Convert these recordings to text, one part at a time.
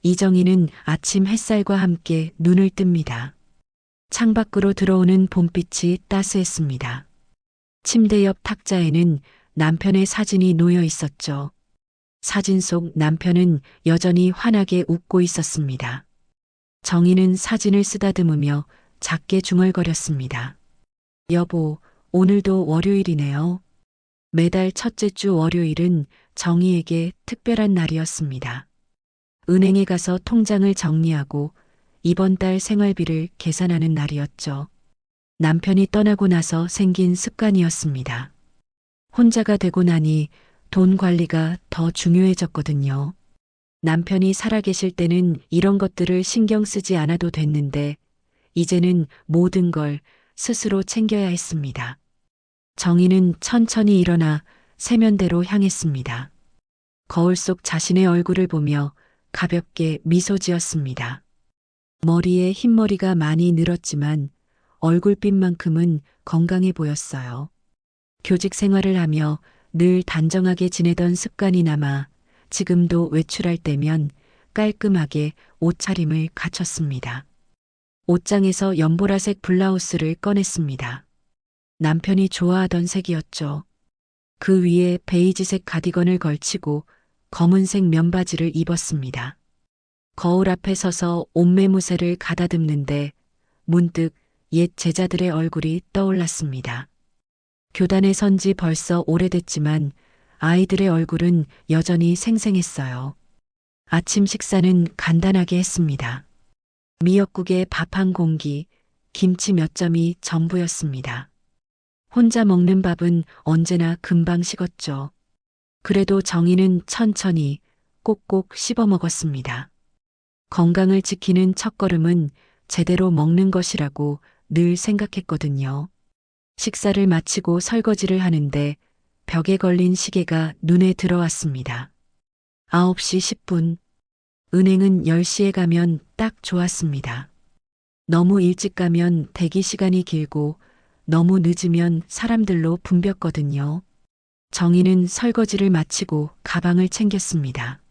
이정희는 아침 햇살과 함께 눈을 뜹니다. 창밖으로 들어오는 봄빛이 따스했습니다. 침대 옆 탁자에는 남편의 사진이 놓여 있었죠. 사진 속 남편은 여전히 환하게 웃고 있었습니다. 정희는 사진을 쓰다듬으며 작게 중얼거렸습니다. 여보, 오늘도 월요일이네요. 매달 첫째 주 월요일은 정희에게 특별한 날이었습니다. 은행에 가서 통장을 정리하고 이번 달 생활비를 계산하는 날이었죠. 남편이 떠나고 나서 생긴 습관이었습니다. 혼자가 되고 나니 돈 관리가 더 중요해졌거든요. 남편이 살아계실 때는 이런 것들을 신경 쓰지 않아도 됐는데 이제는 모든 걸 스스로 챙겨야 했습니다. 정희는 천천히 일어나 세면대로 향했습니다. 거울 속 자신의 얼굴을 보며 가볍게 미소 지었습니다. 머리에 흰머리가 많이 늘었지만 얼굴빛만큼은 건강해 보였어요. 교직 생활을 하며 늘 단정하게 지내던 습관이 남아 지금도 외출할 때면 깔끔하게 옷차림을 갖췄습니다. 옷장에서 연보라색 블라우스를 꺼냈습니다. 남편이 좋아하던 색이었죠. 그 위에 베이지색 가디건을 걸치고 검은색 면바지를 입었습니다. 거울 앞에 서서 옷매무새를 가다듬는데 문득 옛 제자들의 얼굴이 떠올랐습니다. 교단에 선 지 벌써 오래됐지만 아이들의 얼굴은 여전히 생생했어요. 아침 식사는 간단하게 했습니다. 미역국에 밥 한 공기, 김치 몇 점이 전부였습니다. 혼자 먹는 밥은 언제나 금방 식었죠. 그래도 정희는 천천히 꼭꼭 씹어 먹었습니다. 건강을 지키는 첫걸음은 제대로 먹는 것이라고 늘 생각했거든요. 식사를 마치고 설거지를 하는데 벽에 걸린 시계가 눈에 들어왔습니다. 9시 10분. 은행은 10시에 가면 딱 좋았습니다. 너무 일찍 가면 대기 시간이 길고 너무 늦으면 사람들로 붐볐거든요. 정희는 설거지를 마치고 가방을 챙겼습니다.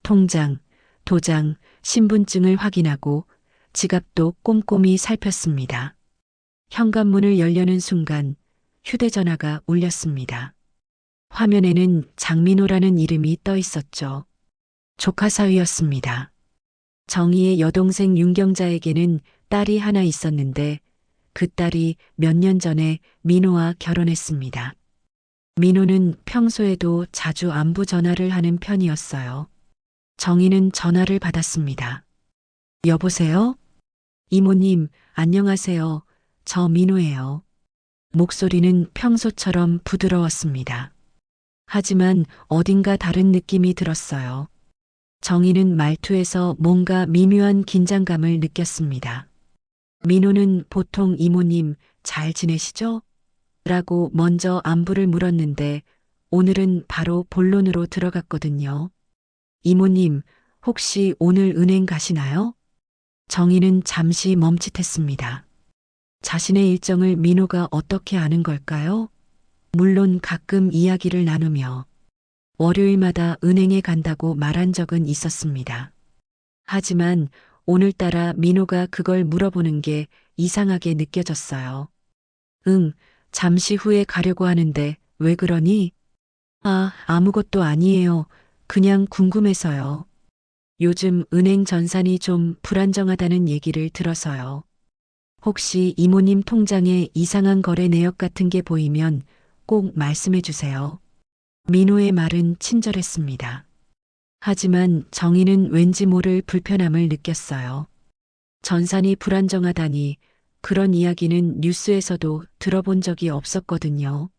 통장, 도장, 신분증을 확인하고 지갑도 꼼꼼히 살폈습니다. 현관문을 열려는 순간 휴대전화가 울렸습니다. 화면에는 장민호라는 이름이 떠 있었죠. 조카 사위였습니다. 정희의 여동생 윤경자에게는 딸이 하나 있었는데 그 딸이 몇 년 전에 민호와 결혼했습니다. 민호는 평소에도 자주 안부 전화를 하는 편이었어요. 정희는 전화를 받았습니다. 여보세요? 이모님, 안녕하세요. 저 민호예요. 목소리는 평소처럼 부드러웠습니다. 하지만 어딘가 다른 느낌이 들었어요. 정희는 말투에서 뭔가 미묘한 긴장감을 느꼈습니다. 민호는 보통 이모님 잘 지내시죠? 라고 먼저 안부를 물었는데 오늘은 바로 본론으로 들어갔거든요. 이모님, 혹시 오늘 은행 가시나요? 정희는 잠시 멈칫했습니다. 자신의 일정을 민호가 어떻게 아는 걸까요? 물론 가끔 이야기를 나누며 월요일마다 은행에 간다고 말한 적은 있었습니다. 하지만 오늘따라 민호가 그걸 물어보는 게 이상하게 느껴졌어요. 응, 잠시 후에 가려고 하는데 왜 그러니? 아, 아무것도 아니에요. 그냥 궁금해서요. 요즘 은행 전산이 좀 불안정하다는 얘기를 들어서요. 혹시 이모님 통장에 이상한 거래 내역 같은 게 보이면 꼭 말씀해 주세요. 민호의 말은 친절했습니다. 하지만 정희는 왠지 모를 불편함을 느꼈어요. 전산이 불안정하다니 그런 이야기는 뉴스에서도 들어본 적이 없었거든요.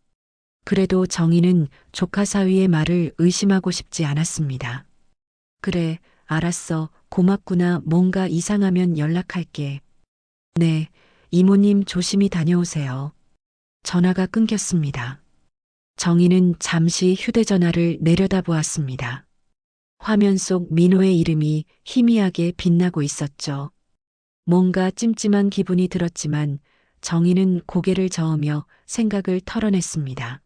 그래도 정희는 조카 사위의 말을 의심하고 싶지 않았습니다. 그래, 알았어. 고맙구나. 뭔가 이상하면 연락할게. 네, 이모님 조심히 다녀오세요. 전화가 끊겼습니다. 정희는 잠시 휴대전화를 내려다보았습니다. 화면 속 민호의 이름이 희미하게 빛나고 있었죠. 뭔가 찜찜한 기분이 들었지만 정희는 고개를 저으며 생각을 털어냈습니다.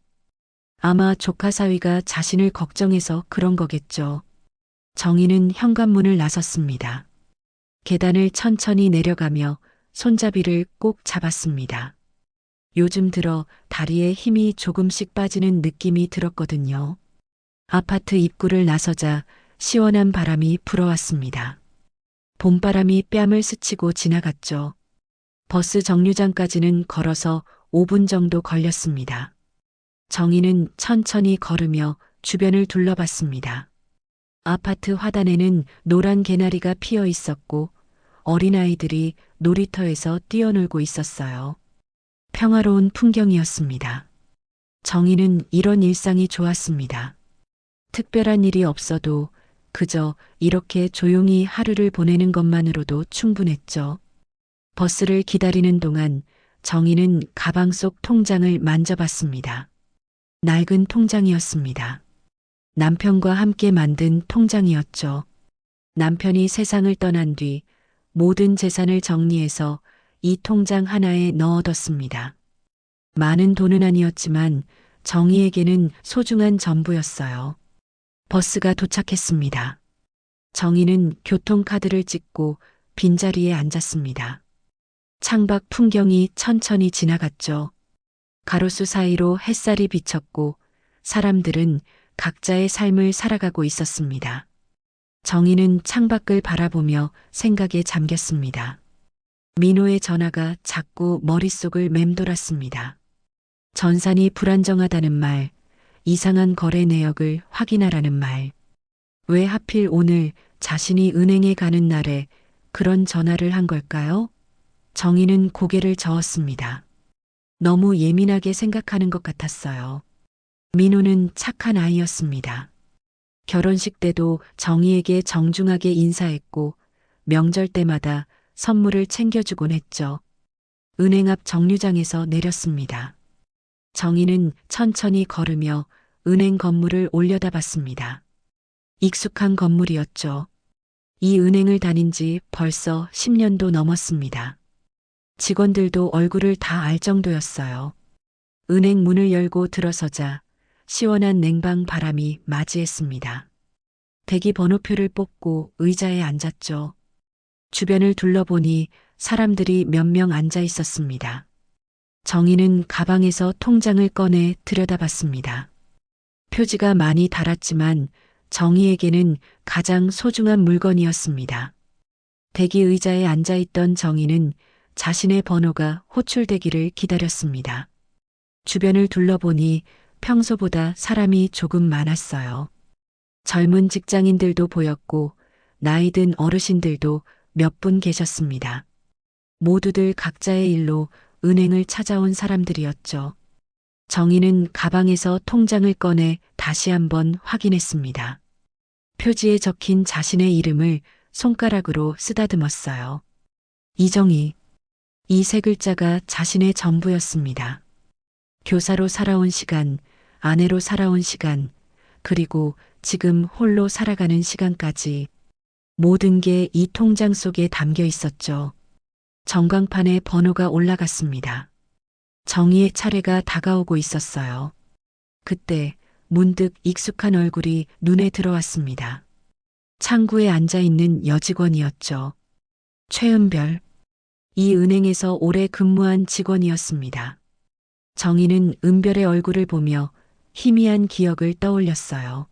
아마 조카 사위가 자신을 걱정해서 그런 거겠죠. 정희는 현관문을 나섰습니다. 계단을 천천히 내려가며 손잡이를 꼭 잡았습니다. 요즘 들어 다리에 힘이 조금씩 빠지는 느낌이 들었거든요. 아파트 입구를 나서자 시원한 바람이 불어왔습니다. 봄바람이 뺨을 스치고 지나갔죠. 버스 정류장까지는 걸어서 5분 정도 걸렸습니다. 정희는 천천히 걸으며 주변을 둘러봤습니다. 아파트 화단에는 노란 개나리가 피어 있었고 어린아이들이 놀이터에서 뛰어놀고 있었어요. 평화로운 풍경이었습니다. 정희는 이런 일상이 좋았습니다. 특별한 일이 없어도 그저 이렇게 조용히 하루를 보내는 것만으로도 충분했죠. 버스를 기다리는 동안 정희는 가방 속 통장을 만져봤습니다. 낡은 통장이었습니다. 남편과 함께 만든 통장이었죠. 남편이 세상을 떠난 뒤 모든 재산을 정리해서 이 통장 하나에 넣어뒀습니다. 많은 돈은 아니었지만 정희에게는 소중한 전부였어요. 버스가 도착했습니다. 정희는 교통카드를 찍고 빈자리에 앉았습니다. 창밖 풍경이 천천히 지나갔죠. 가로수 사이로 햇살이 비쳤고 사람들은 각자의 삶을 살아가고 있었습니다. 정희는 창밖을 바라보며 생각에 잠겼습니다. 민호의 전화가 자꾸 머릿속을 맴돌았습니다. 전산이 불안정하다는 말, 이상한 거래 내역을 확인하라는 말. 왜 하필 오늘 자신이 은행에 가는 날에 그런 전화를 한 걸까요? 정희는 고개를 저었습니다. 너무 예민하게 생각하는 것 같았어요. 민호는 착한 아이였습니다. 결혼식 때도 정희에게 정중하게 인사했고 명절 때마다 선물을 챙겨주곤 했죠. 은행 앞 정류장에서 내렸습니다. 정희는 천천히 걸으며 은행 건물을 올려다봤습니다. 익숙한 건물이었죠. 이 은행을 다닌 지 벌써 10년도 넘었습니다. 직원들도 얼굴을 다 알 정도였어요. 은행 문을 열고 들어서자 시원한 냉방 바람이 맞이했습니다. 대기 번호표를 뽑고 의자에 앉았죠. 주변을 둘러보니 사람들이 몇 명 앉아 있었습니다. 정희는 가방에서 통장을 꺼내 들여다봤습니다. 표지가 많이 달았지만 정희에게는 가장 소중한 물건이었습니다. 대기 의자에 앉아있던 정희는 자신의 번호가 호출되기를 기다렸습니다. 주변을 둘러보니 평소보다 사람이 조금 많았어요. 젊은 직장인들도 보였고 나이 든 어르신들도 몇 분 계셨습니다. 모두들 각자의 일로 은행을 찾아온 사람들이었죠. 정희는 가방에서 통장을 꺼내 다시 한번 확인했습니다. 표지에 적힌 자신의 이름을 손가락으로 쓰다듬었어요. 이정희. 이 세 글자가 자신의 전부였습니다. 교사로 살아온 시간, 아내로 살아온 시간, 그리고 지금 홀로 살아가는 시간까지 모든 게 이 통장 속에 담겨 있었죠. 전광판에 번호가 올라갔습니다. 정희의 차례가 다가오고 있었어요. 그때 문득 익숙한 얼굴이 눈에 들어왔습니다. 창구에 앉아있는 여직원이었죠. 최은별. 이 은행에서 오래 근무한 직원이었습니다. 정희는 은별의 얼굴을 보며 희미한 기억을 떠올렸어요.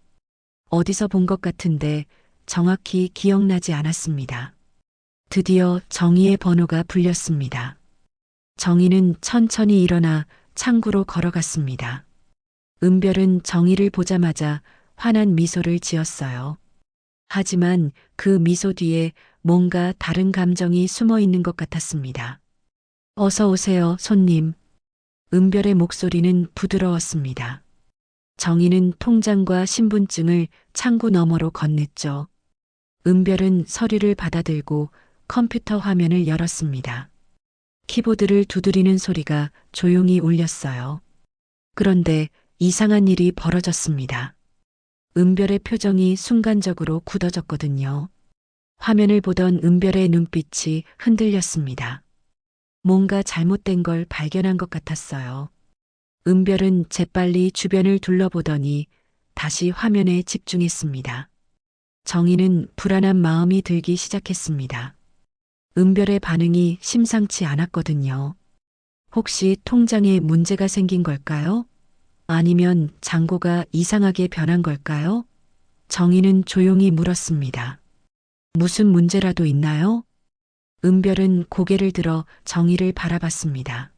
어디서 본 것 같은데 정확히 기억나지 않았습니다. 드디어 정희의 번호가 불렸습니다. 정희는 천천히 일어나 창구로 걸어갔습니다. 은별은 정희를 보자마자 환한 미소를 지었어요. 하지만 그 미소 뒤에 뭔가 다른 감정이 숨어 있는 것 같았습니다. 어서 오세요, 손님. 은별의 목소리는 부드러웠습니다. 정희는 통장과 신분증을 창구 너머로 건넸죠. 은별은 서류를 받아들고 컴퓨터 화면을 열었습니다. 키보드를 두드리는 소리가 조용히 울렸어요. 그런데 이상한 일이 벌어졌습니다. 은별의 표정이 순간적으로 굳어졌거든요. 화면을 보던 은별의 눈빛이 흔들렸습니다. 뭔가 잘못된 걸 발견한 것 같았어요. 은별은 재빨리 주변을 둘러보더니 다시 화면에 집중했습니다. 정희는 불안한 마음이 들기 시작했습니다. 은별의 반응이 심상치 않았거든요. 혹시 통장에 문제가 생긴 걸까요? 아니면 잔고가 이상하게 변한 걸까요? 정희는 조용히 물었습니다. 무슨 문제라도 있나요? 은별은 고개를 들어 정희를 바라봤습니다.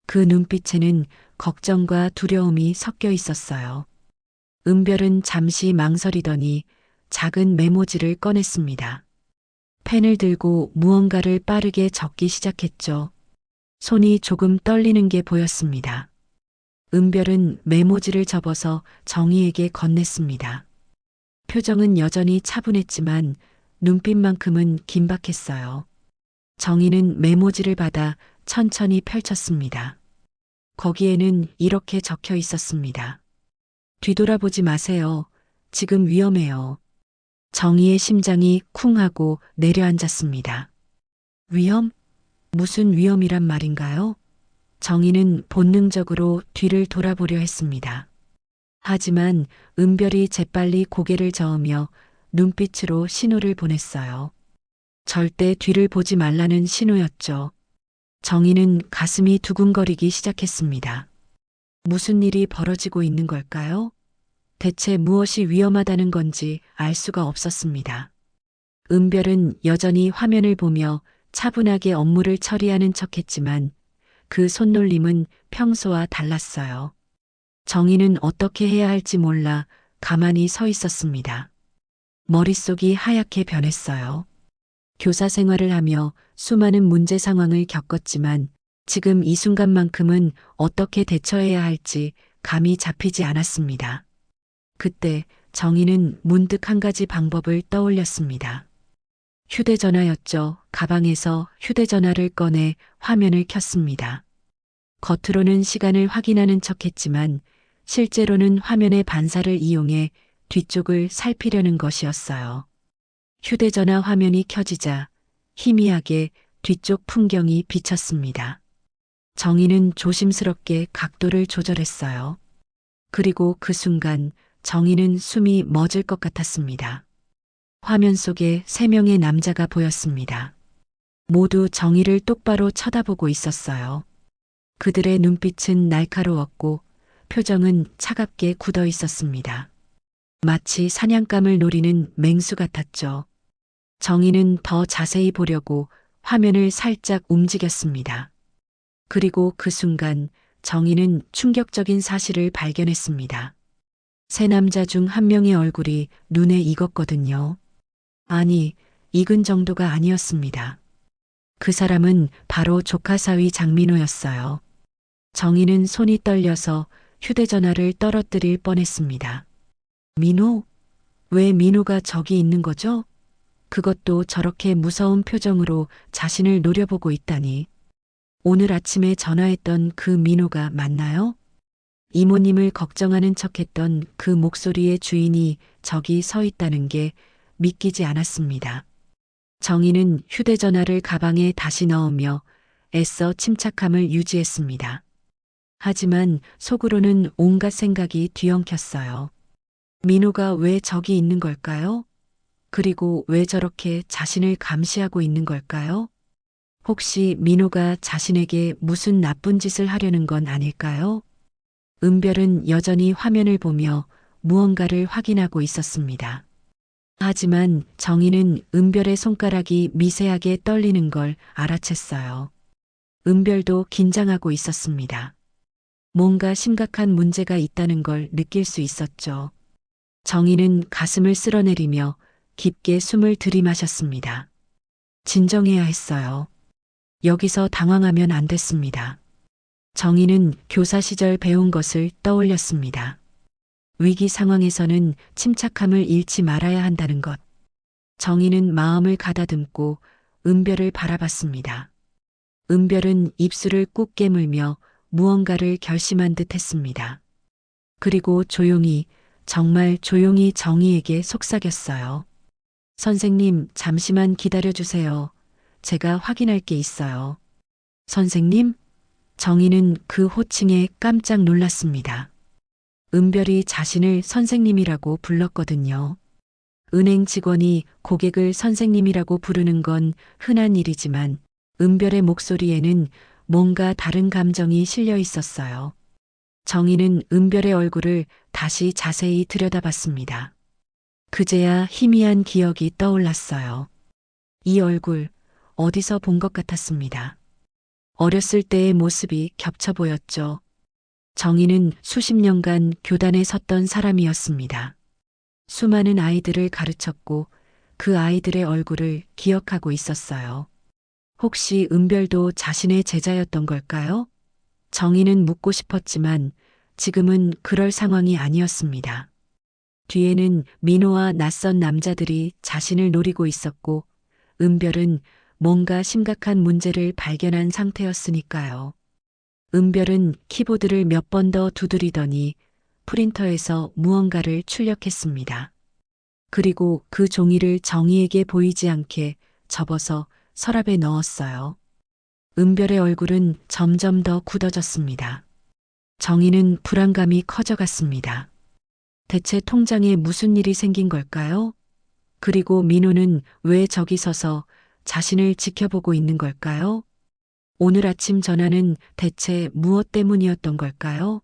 그 눈빛에는 걱정과 두려움이 섞여 있었어요. 은별은 잠시 망설이더니 작은 메모지를 꺼냈습니다. 펜을 들고 무언가를 빠르게 적기 시작했죠. 손이 조금 떨리는 게 보였습니다. 은별은 메모지를 접어서 정희에게 건넸습니다. 표정은 여전히 차분했지만 눈빛만큼은 긴박했어요. 정희는 메모지를 받아 천천히 펼쳤습니다. 거기에는 이렇게 적혀 있었습니다. 뒤돌아보지 마세요. 지금 위험해요. 정희의 심장이 쿵 하고 내려앉았습니다. 위험? 무슨 위험이란 말인가요? 정희는 본능적으로 뒤를 돌아보려 했습니다. 하지만 은별이 재빨리 고개를 저으며 눈빛으로 신호를 보냈어요. 절대 뒤를 보지 말라는 신호였죠. 정희는 가슴이 두근거리기 시작했습니다. 무슨 일이 벌어지고 있는 걸까요? 대체 무엇이 위험하다는 건지 알 수가 없었습니다. 은별은 여전히 화면을 보며 차분하게 업무를 처리하는 척했지만 그 손놀림은 평소와 달랐어요. 정희는 어떻게 해야 할지 몰라 가만히 서 있었습니다. 머릿속이 하얗게 변했어요. 교사 생활을 하며 수많은 문제 상황을 겪었지만 지금 이 순간만큼은 어떻게 대처해야 할지 감이 잡히지 않았습니다. 그때 정희는 문득 한 가지 방법을 떠올렸습니다. 휴대전화였죠. 가방에서 휴대전화를 꺼내 화면을 켰습니다. 겉으로는 시간을 확인하는 척했지만 실제로는 화면의 반사를 이용해 뒤쪽을 살피려는 것이었어요. 휴대전화 화면이 켜지자 희미하게 뒤쪽 풍경이 비쳤습니다. 정희는 조심스럽게 각도를 조절했어요. 그리고 그 순간 정희는 숨이 멎을 것 같았습니다. 화면 속에 3명의 남자가 보였습니다. 모두 정희를 똑바로 쳐다보고 있었어요. 그들의 눈빛은 날카로웠고 표정은 차갑게 굳어 있었습니다. 마치 사냥감을 노리는 맹수 같았죠. 정희는 더 자세히 보려고 화면을 살짝 움직였습니다. 그리고 그 순간 정희는 충격적인 사실을 발견했습니다. 세 남자 중 한 명의 얼굴이 눈에 익었거든요. 아니, 익은 정도가 아니었습니다. 그 사람은 바로 조카 사위 장민호였어요. 정희는 손이 떨려서 휴대전화를 떨어뜨릴 뻔했습니다. 민호? 왜 민호가 저기 있는 거죠? 그것도 저렇게 무서운 표정으로 자신을 노려보고 있다니. 오늘 아침에 전화했던 그 민호가 맞나요? 이모님을 걱정하는 척했던 그 목소리의 주인이 저기 서 있다는 게 믿기지 않았습니다. 정희는 휴대전화를 가방에 다시 넣으며 애써 침착함을 유지했습니다. 하지만 속으로는 온갖 생각이 뒤엉켰어요. 민호가 왜 저기 있는 걸까요? 그리고 왜 저렇게 자신을 감시하고 있는 걸까요? 혹시 민호가 자신에게 무슨 나쁜 짓을 하려는 건 아닐까요? 은별은 여전히 화면을 보며 무언가를 확인하고 있었습니다. 하지만 정희는 은별의 손가락이 미세하게 떨리는 걸 알아챘어요. 은별도 긴장하고 있었습니다. 뭔가 심각한 문제가 있다는 걸 느낄 수 있었죠. 정희는 가슴을 쓸어내리며 깊게 숨을 들이마셨습니다. 진정해야 했어요. 여기서 당황하면 안 됐습니다. 정희는 교사 시절 배운 것을 떠올렸습니다. 위기 상황에서는 침착함을 잃지 말아야 한다는 것. 정희는 마음을 가다듬고 은별을 바라봤습니다. 은별은 입술을 꾹 깨물며 무언가를 결심한 듯 했습니다. 그리고 조용히, 정말 조용히 정희에게 속삭였어요. 선생님, 잠시만 기다려주세요. 제가 확인할 게 있어요. 선생님? 정희는 그 호칭에 깜짝 놀랐습니다. 은별이 자신을 선생님이라고 불렀거든요. 은행 직원이 고객을 선생님이라고 부르는 건 흔한 일이지만 은별의 목소리에는 뭔가 다른 감정이 실려 있었어요. 정희는 은별의 얼굴을 다시 자세히 들여다봤습니다. 그제야 희미한 기억이 떠올랐어요. 이 얼굴 어디서 본 것 같았습니다. 어렸을 때의 모습이 겹쳐 보였죠. 정희는 수십 년간 교단에 섰던 사람이었습니다. 수많은 아이들을 가르쳤고 그 아이들의 얼굴을 기억하고 있었어요. 혹시 은별도 자신의 제자였던 걸까요? 정희는 묻고 싶었지만 지금은 그럴 상황이 아니었습니다. 뒤에는 민호와 낯선 남자들이 자신을 노리고 있었고 은별은 뭔가 심각한 문제를 발견한 상태였으니까요. 은별은 키보드를 몇 번 더 두드리더니 프린터에서 무언가를 출력했습니다. 그리고 그 종이를 정희에게 보이지 않게 접어서 서랍에 넣었어요. 은별의 얼굴은 점점 더 굳어졌습니다. 정희는 불안감이 커져갔습니다. 대체 통장에 무슨 일이 생긴 걸까요? 그리고 민호는 왜 저기 서서 자신을 지켜보고 있는 걸까요? 오늘 아침 전화는 대체 무엇 때문이었던 걸까요?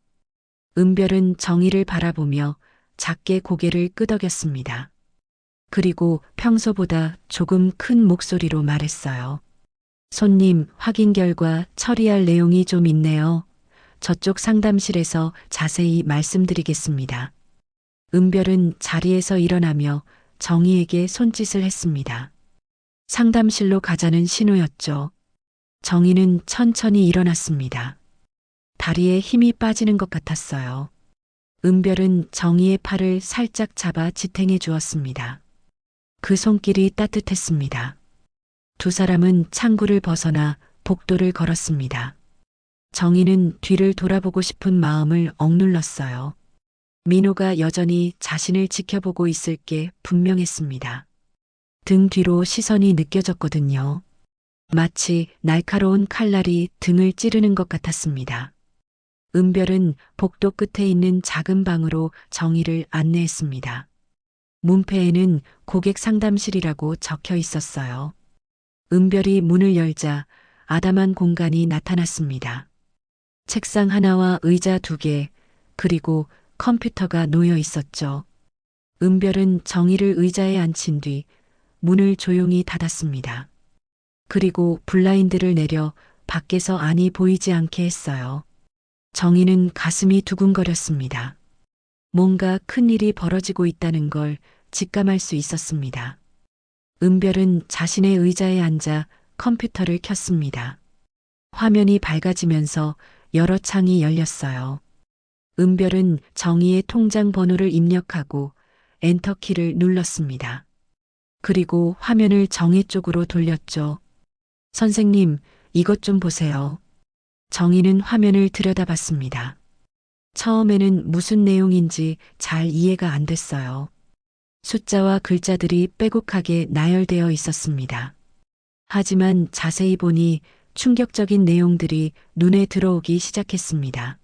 은별은 정희를 바라보며 작게 고개를 끄덕였습니다. 그리고 평소보다 조금 큰 목소리로 말했어요. 손님, 확인 결과 처리할 내용이 좀 있네요. 저쪽 상담실에서 자세히 말씀드리겠습니다. 은별은 자리에서 일어나며 정희에게 손짓을 했습니다. 상담실로 가자는 신호였죠. 정희는 천천히 일어났습니다. 다리에 힘이 빠지는 것 같았어요. 은별은 정희의 팔을 살짝 잡아 지탱해 주었습니다. 그 손길이 따뜻했습니다. 두 사람은 창구를 벗어나 복도를 걸었습니다. 정희는 뒤를 돌아보고 싶은 마음을 억눌렀어요. 민호가 여전히 자신을 지켜보고 있을 게 분명했습니다. 등 뒤로 시선이 느껴졌거든요. 마치 날카로운 칼날이 등을 찌르는 것 같았습니다. 은별은 복도 끝에 있는 작은 방으로 정희를 안내했습니다. 문패에는 고객 상담실이라고 적혀 있었어요. 은별이 문을 열자 아담한 공간이 나타났습니다. 책상 하나와 의자 2개, 그리고 컴퓨터가 놓여 있었죠. 은별은 정희를 의자에 앉힌 뒤 문을 조용히 닫았습니다. 그리고 블라인드를 내려 밖에서 안이 보이지 않게 했어요. 정희는 가슴이 두근거렸습니다. 뭔가 큰일이 벌어지고 있다는 걸 직감할 수 있었습니다. 은별은 자신의 의자에 앉아 컴퓨터를 켰습니다. 화면이 밝아지면서 여러 창이 열렸어요. 은별은 정희의 통장 번호를 입력하고 엔터키를 눌렀습니다. 그리고 화면을 정희 쪽으로 돌렸죠. 선생님, 이것 좀 보세요. 정희는 화면을 들여다봤습니다. 처음에는 무슨 내용인지 잘 이해가 안 됐어요. 숫자와 글자들이 빼곡하게 나열되어 있었습니다. 하지만 자세히 보니 충격적인 내용들이 눈에 들어오기 시작했습니다.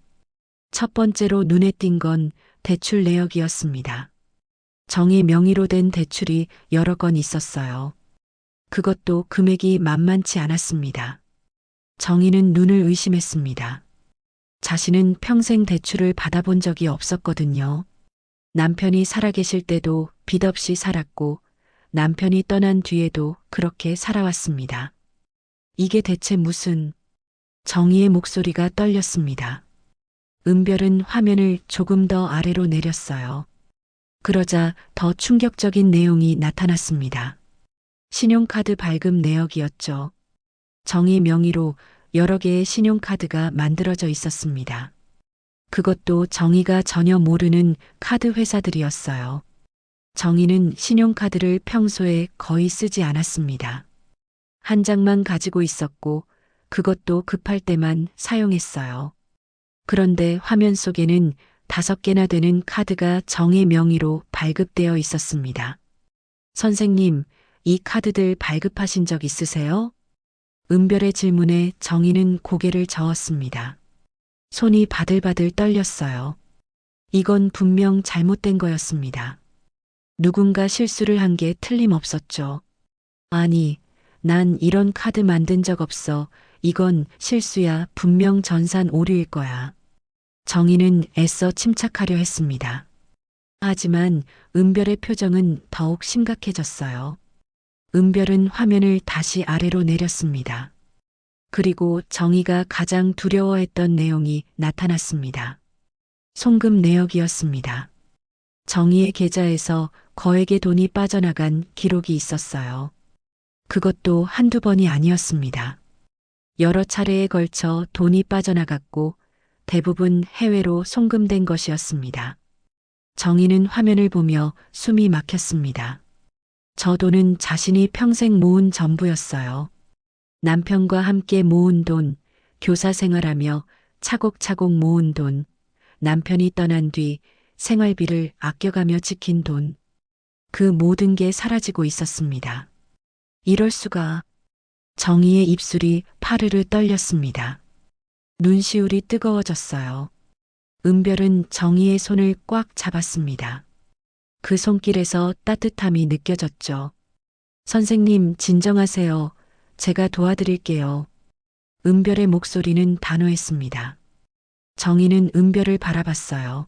첫 번째로 눈에 띈 건 대출 내역이었습니다. 정희 명의로 된 대출이 여러 건 있었어요. 그것도 금액이 만만치 않았습니다. 정희는 눈을 의심했습니다. 자신은 평생 대출을 받아본 적이 없었거든요. 남편이 살아계실 때도 빚 없이 살았고 남편이 떠난 뒤에도 그렇게 살아왔습니다. 이게 대체 무슨... 정희의 목소리가 떨렸습니다. 은별은 화면을 조금 더 아래로 내렸어요. 그러자 더 충격적인 내용이 나타났습니다. 신용카드 발급 내역이었죠. 정희 명의로 여러 개의 신용카드가 만들어져 있었습니다. 그것도 정희가 전혀 모르는 카드 회사들이었어요. 정희는 신용카드를 평소에 거의 쓰지 않았습니다. 한 장만 가지고 있었고 그것도 급할 때만 사용했어요. 그런데 화면 속에는 5개나 되는 카드가 정희 명의로 발급되어 있었습니다. 선생님, 이 카드들 발급하신 적 있으세요? 은별의 질문에 정희는 고개를 저었습니다. 손이 바들바들 떨렸어요. 이건 분명 잘못된 거였습니다. 누군가 실수를 한 게 틀림없었죠. 아니, 난 이런 카드 만든 적 없어. 이건 실수야. 분명 전산 오류일 거야. 정희는 애써 침착하려 했습니다. 하지만 은별의 표정은 더욱 심각해졌어요. 은별은 화면을 다시 아래로 내렸습니다. 그리고 정희가 가장 두려워했던 내용이 나타났습니다. 송금 내역이었습니다. 정희의 계좌에서 거액의 돈이 빠져나간 기록이 있었어요. 그것도 한두 번이 아니었습니다. 여러 차례에 걸쳐 돈이 빠져나갔고 대부분 해외로 송금된 것이었습니다. 정희는 화면을 보며 숨이 막혔습니다. 저 돈은 자신이 평생 모은 전부였어요. 남편과 함께 모은 돈, 교사 생활하며 차곡차곡 모은 돈, 남편이 떠난 뒤 생활비를 아껴가며 지킨 돈. 그 모든 게 사라지고 있었습니다. 이럴 수가. 정희의 입술이 파르르 떨렸습니다. 눈시울이 뜨거워졌어요. 은별은 정희의 손을 꽉 잡았습니다. 그 손길에서 따뜻함이 느껴졌죠. 선생님, 진정하세요. 제가 도와드릴게요. 은별의 목소리는 단호했습니다. 정희는 은별을 바라봤어요.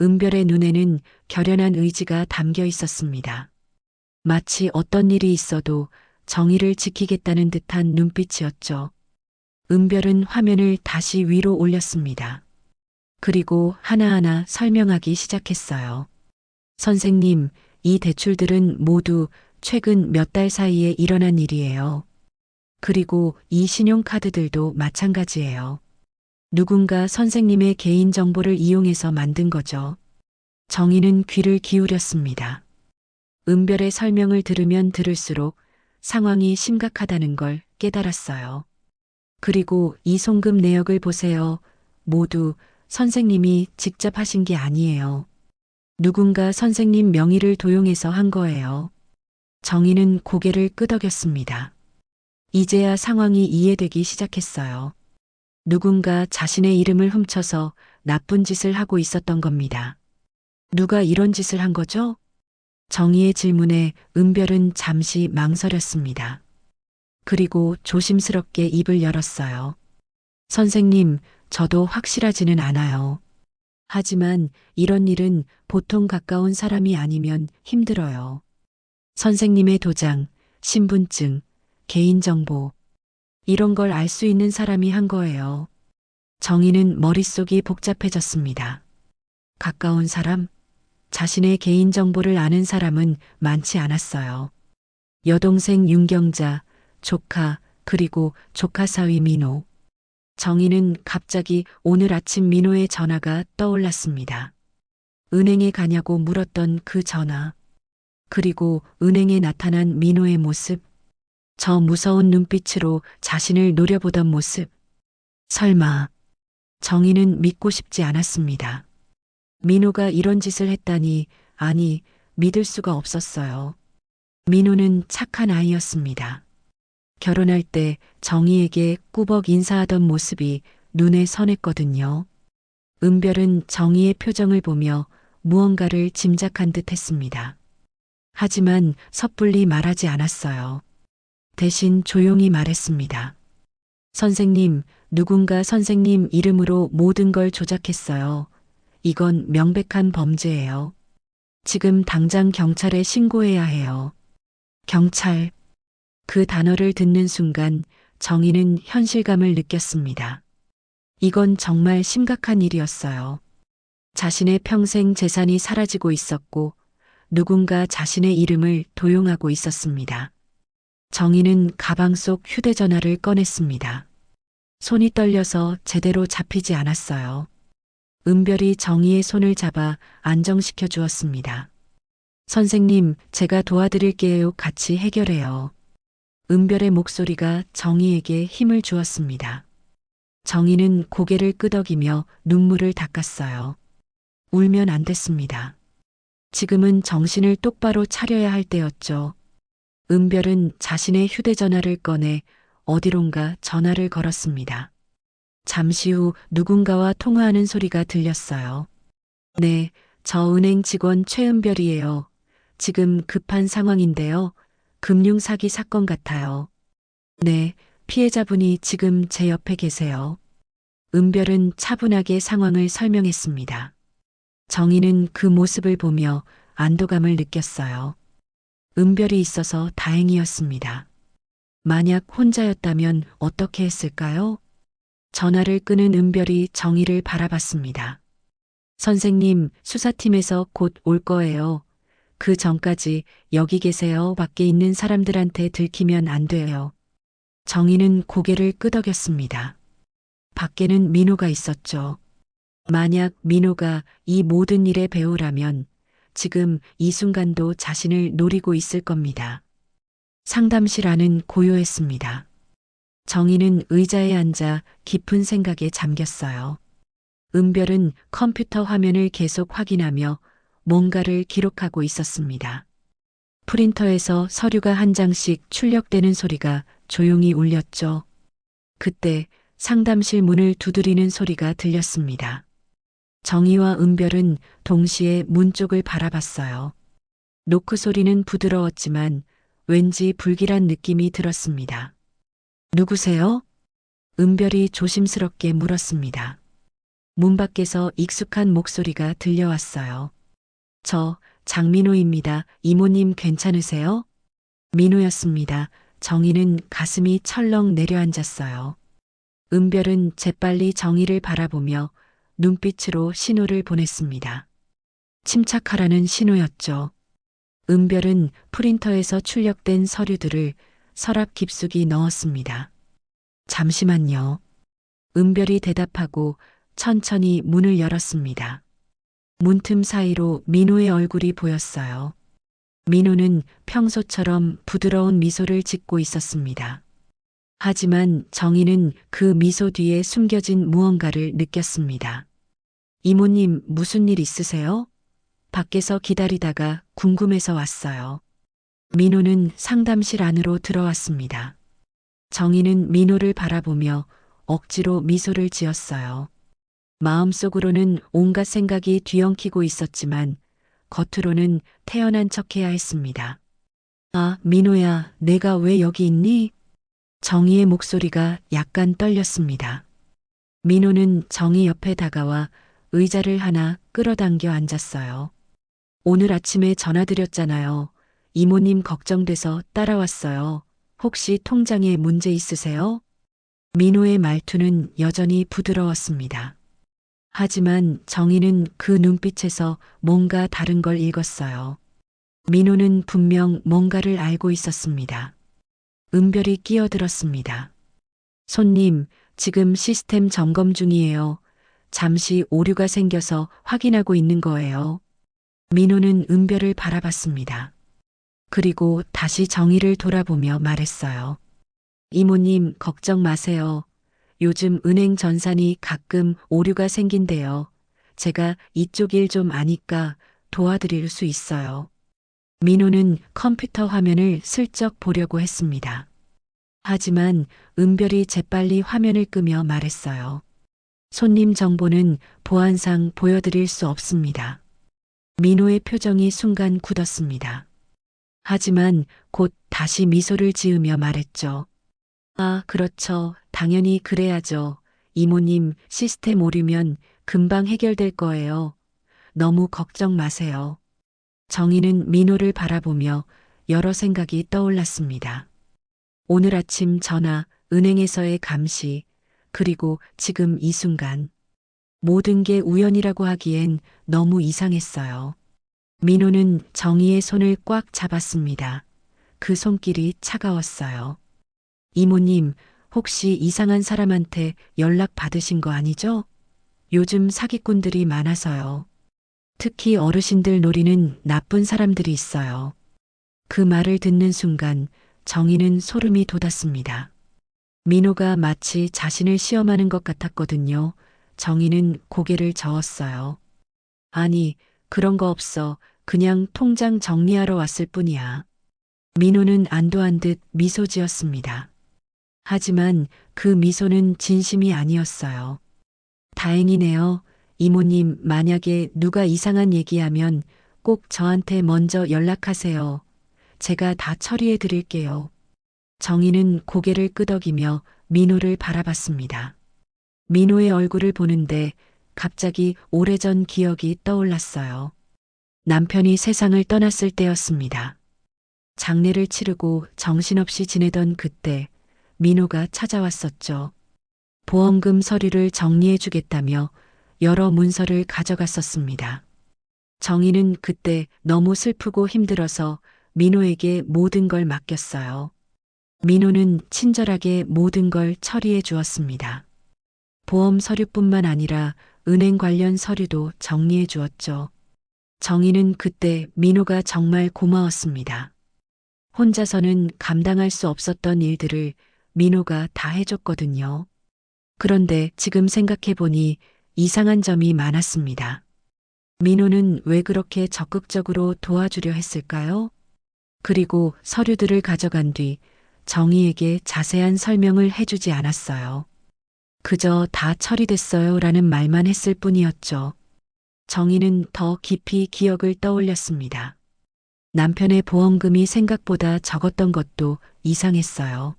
은별의 눈에는 결연한 의지가 담겨 있었습니다. 마치 어떤 일이 있어도 정희를 지키겠다는 듯한 눈빛이었죠. 은별은 화면을 다시 위로 올렸습니다. 그리고 하나하나 설명하기 시작했어요. 선생님, 이 대출들은 모두 최근 몇 달 사이에 일어난 일이에요. 그리고 이 신용카드들도 마찬가지예요. 누군가 선생님의 개인정보를 이용해서 만든 거죠. 정희는 귀를 기울였습니다. 은별의 설명을 들으면 들을수록 상황이 심각하다는 걸 깨달았어요. 그리고 이 송금 내역을 보세요. 모두 선생님이 직접 하신 게 아니에요. 누군가 선생님 명의를 도용해서 한 거예요. 정희는 고개를 끄덕였습니다. 이제야 상황이 이해되기 시작했어요. 누군가 자신의 이름을 훔쳐서 나쁜 짓을 하고 있었던 겁니다. 누가 이런 짓을 한 거죠? 정희의 질문에 은별은 잠시 망설였습니다. 그리고 조심스럽게 입을 열었어요. 선생님, 저도 확실하지는 않아요. 하지만 이런 일은 보통 가까운 사람이 아니면 힘들어요. 선생님의 도장, 신분증, 개인정보, 이런 걸 알 수 있는 사람이 한 거예요. 정희는 머릿속이 복잡해졌습니다. 가까운 사람? 자신의 개인정보를 아는 사람은 많지 않았어요. 여동생 윤경자, 조카, 그리고 조카 사위 민호. 정희는 갑자기 오늘 아침 민호의 전화가 떠올랐습니다. 은행에 가냐고 물었던 그 전화. 그리고 은행에 나타난 민호의 모습. 저 무서운 눈빛으로 자신을 노려보던 모습. 설마. 정희는 믿고 싶지 않았습니다. 민호가 이런 짓을 했다니, 아니, 믿을 수가 없었어요. 민호는 착한 아이였습니다. 결혼할 때 정희에게 꾸벅 인사하던 모습이 눈에 선했거든요. 은별은 정희의 표정을 보며 무언가를 짐작한 듯 했습니다. 하지만 섣불리 말하지 않았어요. 대신 조용히 말했습니다. 선생님, 누군가 선생님 이름으로 모든 걸 조작했어요. 이건 명백한 범죄예요. 지금 당장 경찰에 신고해야 해요. 경찰. 그 단어를 듣는 순간 정희는 현실감을 느꼈습니다. 이건 정말 심각한 일이었어요. 자신의 평생 재산이 사라지고 있었고 누군가 자신의 이름을 도용하고 있었습니다. 정희는 가방 속 휴대전화를 꺼냈습니다. 손이 떨려서 제대로 잡히지 않았어요. 은별이 정희의 손을 잡아 안정시켜 주었습니다. 선생님, 제가 도와드릴게요. 같이 해결해요. 은별의 목소리가 정희에게 힘을 주었습니다. 정희는 고개를 끄덕이며 눈물을 닦았어요. 울면 안 됐습니다. 지금은 정신을 똑바로 차려야 할 때였죠. 은별은 자신의 휴대전화를 꺼내 어디론가 전화를 걸었습니다. 잠시 후 누군가와 통화하는 소리가 들렸어요. 네, 저 은행 직원 최은별이에요. 지금 급한 상황인데요. 금융 사기 사건 같아요. 네, 피해자분이 지금 제 옆에 계세요. 은별은 차분하게 상황을 설명했습니다. 정희는 그 모습을 보며 안도감을 느꼈어요. 은별이 있어서 다행이었습니다. 만약 혼자였다면 어떻게 했을까요? 전화를 끊은 은별이 정희를 바라봤습니다. 선생님, 수사팀에서 곧 올 거예요. 그 전까지 여기 계세요. 밖에 있는 사람들한테 들키면 안 돼요. 정희는 고개를 끄덕였습니다. 밖에는 민호가 있었죠. 만약 민호가 이 모든 일의 배우라면 지금 이 순간도 자신을 노리고 있을 겁니다. 상담실 안은 고요했습니다. 정희는 의자에 앉아 깊은 생각에 잠겼어요. 은별은 컴퓨터 화면을 계속 확인하며 뭔가를 기록하고 있었습니다. 프린터에서 서류가 한 장씩 출력되는 소리가 조용히 울렸죠. 그때 상담실 문을 두드리는 소리가 들렸습니다. 정희와 은별은 동시에 문 쪽을 바라봤어요. 노크 소리는 부드러웠지만 왠지 불길한 느낌이 들었습니다. 누구세요? 은별이 조심스럽게 물었습니다. 문 밖에서 익숙한 목소리가 들려왔어요. 저 장민호입니다. 이모님 괜찮으세요? 민호였습니다. 정희는 가슴이 철렁 내려앉았어요. 은별은 재빨리 정희를 바라보며 눈빛으로 신호를 보냈습니다. 침착하라는 신호였죠. 은별은 프린터에서 출력된 서류들을 서랍 깊숙이 넣었습니다. 잠시만요. 은별이 대답하고 천천히 문을 열었습니다. 문틈 사이로 민호의 얼굴이 보였어요. 민호는 평소처럼 부드러운 미소를 짓고 있었습니다. 하지만 정희는 그 미소 뒤에 숨겨진 무언가를 느꼈습니다. 이모님 무슨 일 있으세요? 밖에서 기다리다가 궁금해서 왔어요. 민호는 상담실 안으로 들어왔습니다. 정희는 민호를 바라보며 억지로 미소를 지었어요. 마음속으로는 온갖 생각이 뒤엉키고 있었지만 겉으로는 태연한 척해야 했습니다. 아, 민호야, 내가 왜 여기 있니? 정희의 목소리가 약간 떨렸습니다. 민호는 정희 옆에 다가와 의자를 하나 끌어당겨 앉았어요. 오늘 아침에 전화드렸잖아요. 이모님 걱정돼서 따라왔어요. 혹시 통장에 문제 있으세요? 민호의 말투는 여전히 부드러웠습니다. 하지만 정희는 그 눈빛에서 뭔가 다른 걸 읽었어요. 민호는 분명 뭔가를 알고 있었습니다. 은별이 끼어들었습니다. 손님, 지금 시스템 점검 중이에요. 잠시 오류가 생겨서 확인하고 있는 거예요. 민호는 은별을 바라봤습니다. 그리고 다시 정희를 돌아보며 말했어요. 이모님, 걱정 마세요. 요즘 은행 전산이 가끔 오류가 생긴대요. 제가 이쪽 일 좀 아니까 도와드릴 수 있어요. 민호는 컴퓨터 화면을 슬쩍 보려고 했습니다. 하지만 은별이 재빨리 화면을 끄며 말했어요. 손님 정보는 보안상 보여드릴 수 없습니다. 민호의 표정이 순간 굳었습니다. 하지만 곧 다시 미소를 지으며 말했죠. 아, 그렇죠. 당연히 그래야죠. 이모님, 시스템 오류면 금방 해결될 거예요. 너무 걱정 마세요. 정희는 민호를 바라보며 여러 생각이 떠올랐습니다. 오늘 아침 전화, 은행에서의 감시, 그리고 지금 이 순간. 모든 게 우연이라고 하기엔 너무 이상했어요. 민호는 정희의 손을 꽉 잡았습니다. 그 손길이 차가웠어요. 이모님, 혹시 이상한 사람한테 연락 받으신 거 아니죠? 요즘 사기꾼들이 많아서요. 특히 어르신들 노리는 나쁜 사람들이 있어요. 그 말을 듣는 순간 정희는 소름이 돋았습니다. 민호가 마치 자신을 시험하는 것 같았거든요. 정희는 고개를 저었어요. 아니, 그런 거 없어. 그냥 통장 정리하러 왔을 뿐이야. 민호는 안도한 듯 미소 지었습니다. 하지만 그 미소는 진심이 아니었어요. 다행이네요. 이모님, 만약에 누가 이상한 얘기하면 꼭 저한테 먼저 연락하세요. 제가 다 처리해 드릴게요. 정희는 고개를 끄덕이며 민호를 바라봤습니다. 민호의 얼굴을 보는데 갑자기 오래전 기억이 떠올랐어요. 남편이 세상을 떠났을 때였습니다. 장례를 치르고 정신없이 지내던 그때 민호가 찾아왔었죠. 보험금 서류를 정리해 주겠다며 여러 문서를 가져갔었습니다. 정희는 그때 너무 슬프고 힘들어서 민호에게 모든 걸 맡겼어요. 민호는 친절하게 모든 걸 처리해 주었습니다. 보험 서류뿐만 아니라 은행 관련 서류도 정리해 주었죠. 정희는 그때 민호가 정말 고마웠습니다. 혼자서는 감당할 수 없었던 일들을 민호가 다 해줬거든요. 그런데 지금 생각해 보니 이상한 점이 많았습니다. 민호는 왜 그렇게 적극적으로 도와주려 했을까요? 그리고 서류들을 가져간 뒤 정희에게 자세한 설명을 해주지 않았어요. 그저 다 처리됐어요 라는 말만 했을 뿐이었죠. 정희는 더 깊이 기억을 떠올렸습니다. 남편의 보험금이 생각보다 적었던 것도 이상했어요.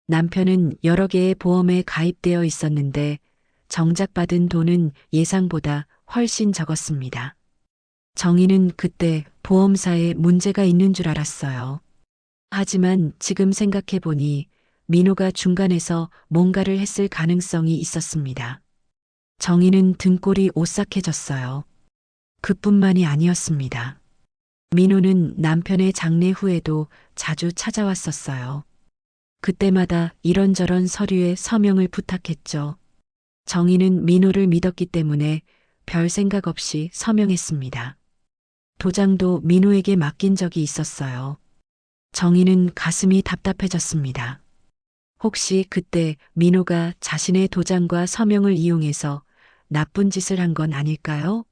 남편은 여러 개의 보험에 가입되어 있었는데 정작 받은 돈은 예상보다 훨씬 적었습니다. 정희는 그때 보험사에 문제가 있는 줄 알았어요. 하지만 지금 생각해 보니 민호가 중간에서 뭔가를 했을 가능성이 있었습니다. 정희는 등골이 오싹해졌어요. 그뿐만이 아니었습니다. 민호는 남편의 장례 후에도 자주 찾아왔었어요. 그때마다 이런저런 서류에 서명을 부탁했죠. 정희는 민호를 믿었기 때문에 별 생각 없이 서명했습니다. 도장도 민호에게 맡긴 적이 있었어요. 정희는 가슴이 답답해졌습니다. 혹시 그때 민호가 자신의 도장과 서명을 이용해서 나쁜 짓을 한 건 아닐까요?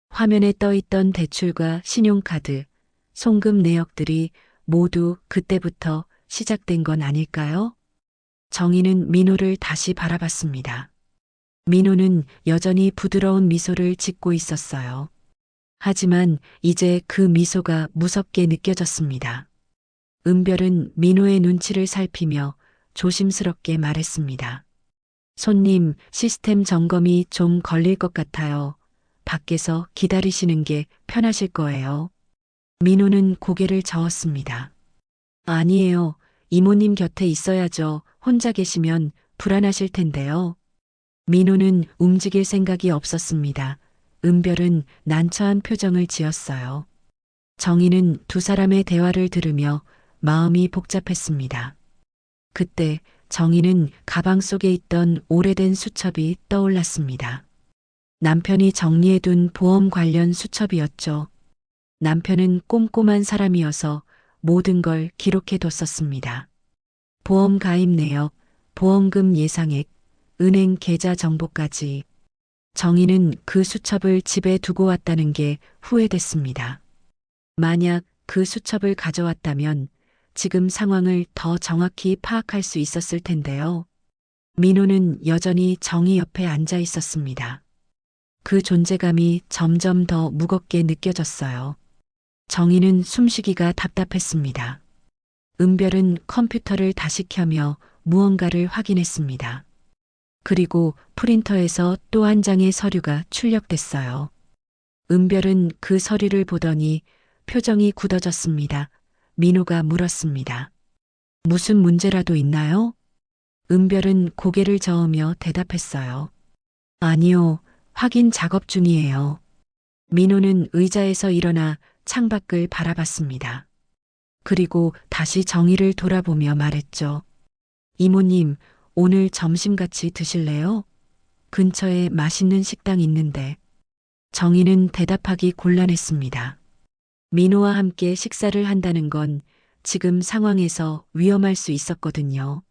화면에 떠있던 대출과 신용카드, 송금 내역들이 모두 그때부터 시작된 건 아닐까요? 정희는 민호를 다시 바라봤습니다. 민호는 여전히 부드러운 미소를 짓고 있었어요. 하지만 이제 그 미소가 무섭게 느껴졌습니다. 은별은 민호의 눈치를 살피며 조심스럽게 말했습니다. 손님, 시스템 점검이 좀 걸릴 것 같아요. 밖에서 기다리시는 게 편하실 거예요. 민호는 고개를 저었습니다. 아니에요. 이모님 곁에 있어야죠. 혼자 계시면 불안하실 텐데요. 민호는 움직일 생각이 없었습니다. 은별은 난처한 표정을 지었어요. 정희는 두 사람의 대화를 들으며 마음이 복잡했습니다. 그때 정희는 가방 속에 있던 오래된 수첩이 떠올랐습니다. 남편이 정리해둔 보험 관련 수첩이었죠. 남편은 꼼꼼한 사람이어서 모든 걸 기록해뒀었습니다. 보험 가입 내역, 보험금 예상액, 은행 계좌 정보까지. 정희는 그 수첩을 집에 두고 왔다는 게 후회됐습니다. 만약 그 수첩을 가져왔다면 지금 상황을 더 정확히 파악할 수 있었을 텐데요. 민호는 여전히 정희 옆에 앉아 있었습니다. 그 존재감이 점점 더 무겁게 느껴졌어요. 정희는 숨쉬기가 답답했습니다. 은별은 컴퓨터를 다시 켜며 무언가를 확인했습니다. 그리고 프린터에서 또 한 장의 서류가 출력됐어요. 은별은 그 서류를 보더니 표정이 굳어졌습니다. 민호가 물었습니다. 무슨 문제라도 있나요? 은별은 고개를 저으며 대답했어요. 아니요, 확인 작업 중이에요. 민호는 의자에서 일어나 창밖을 바라봤습니다. 그리고 다시 정희를 돌아보며 말했죠. 이모님, 오늘 점심 같이 드실래요? 근처에 맛있는 식당 있는데. 정희는 대답하기 곤란했습니다. 민호와 함께 식사를 한다는 건 지금 상황에서 위험할 수 있었거든요.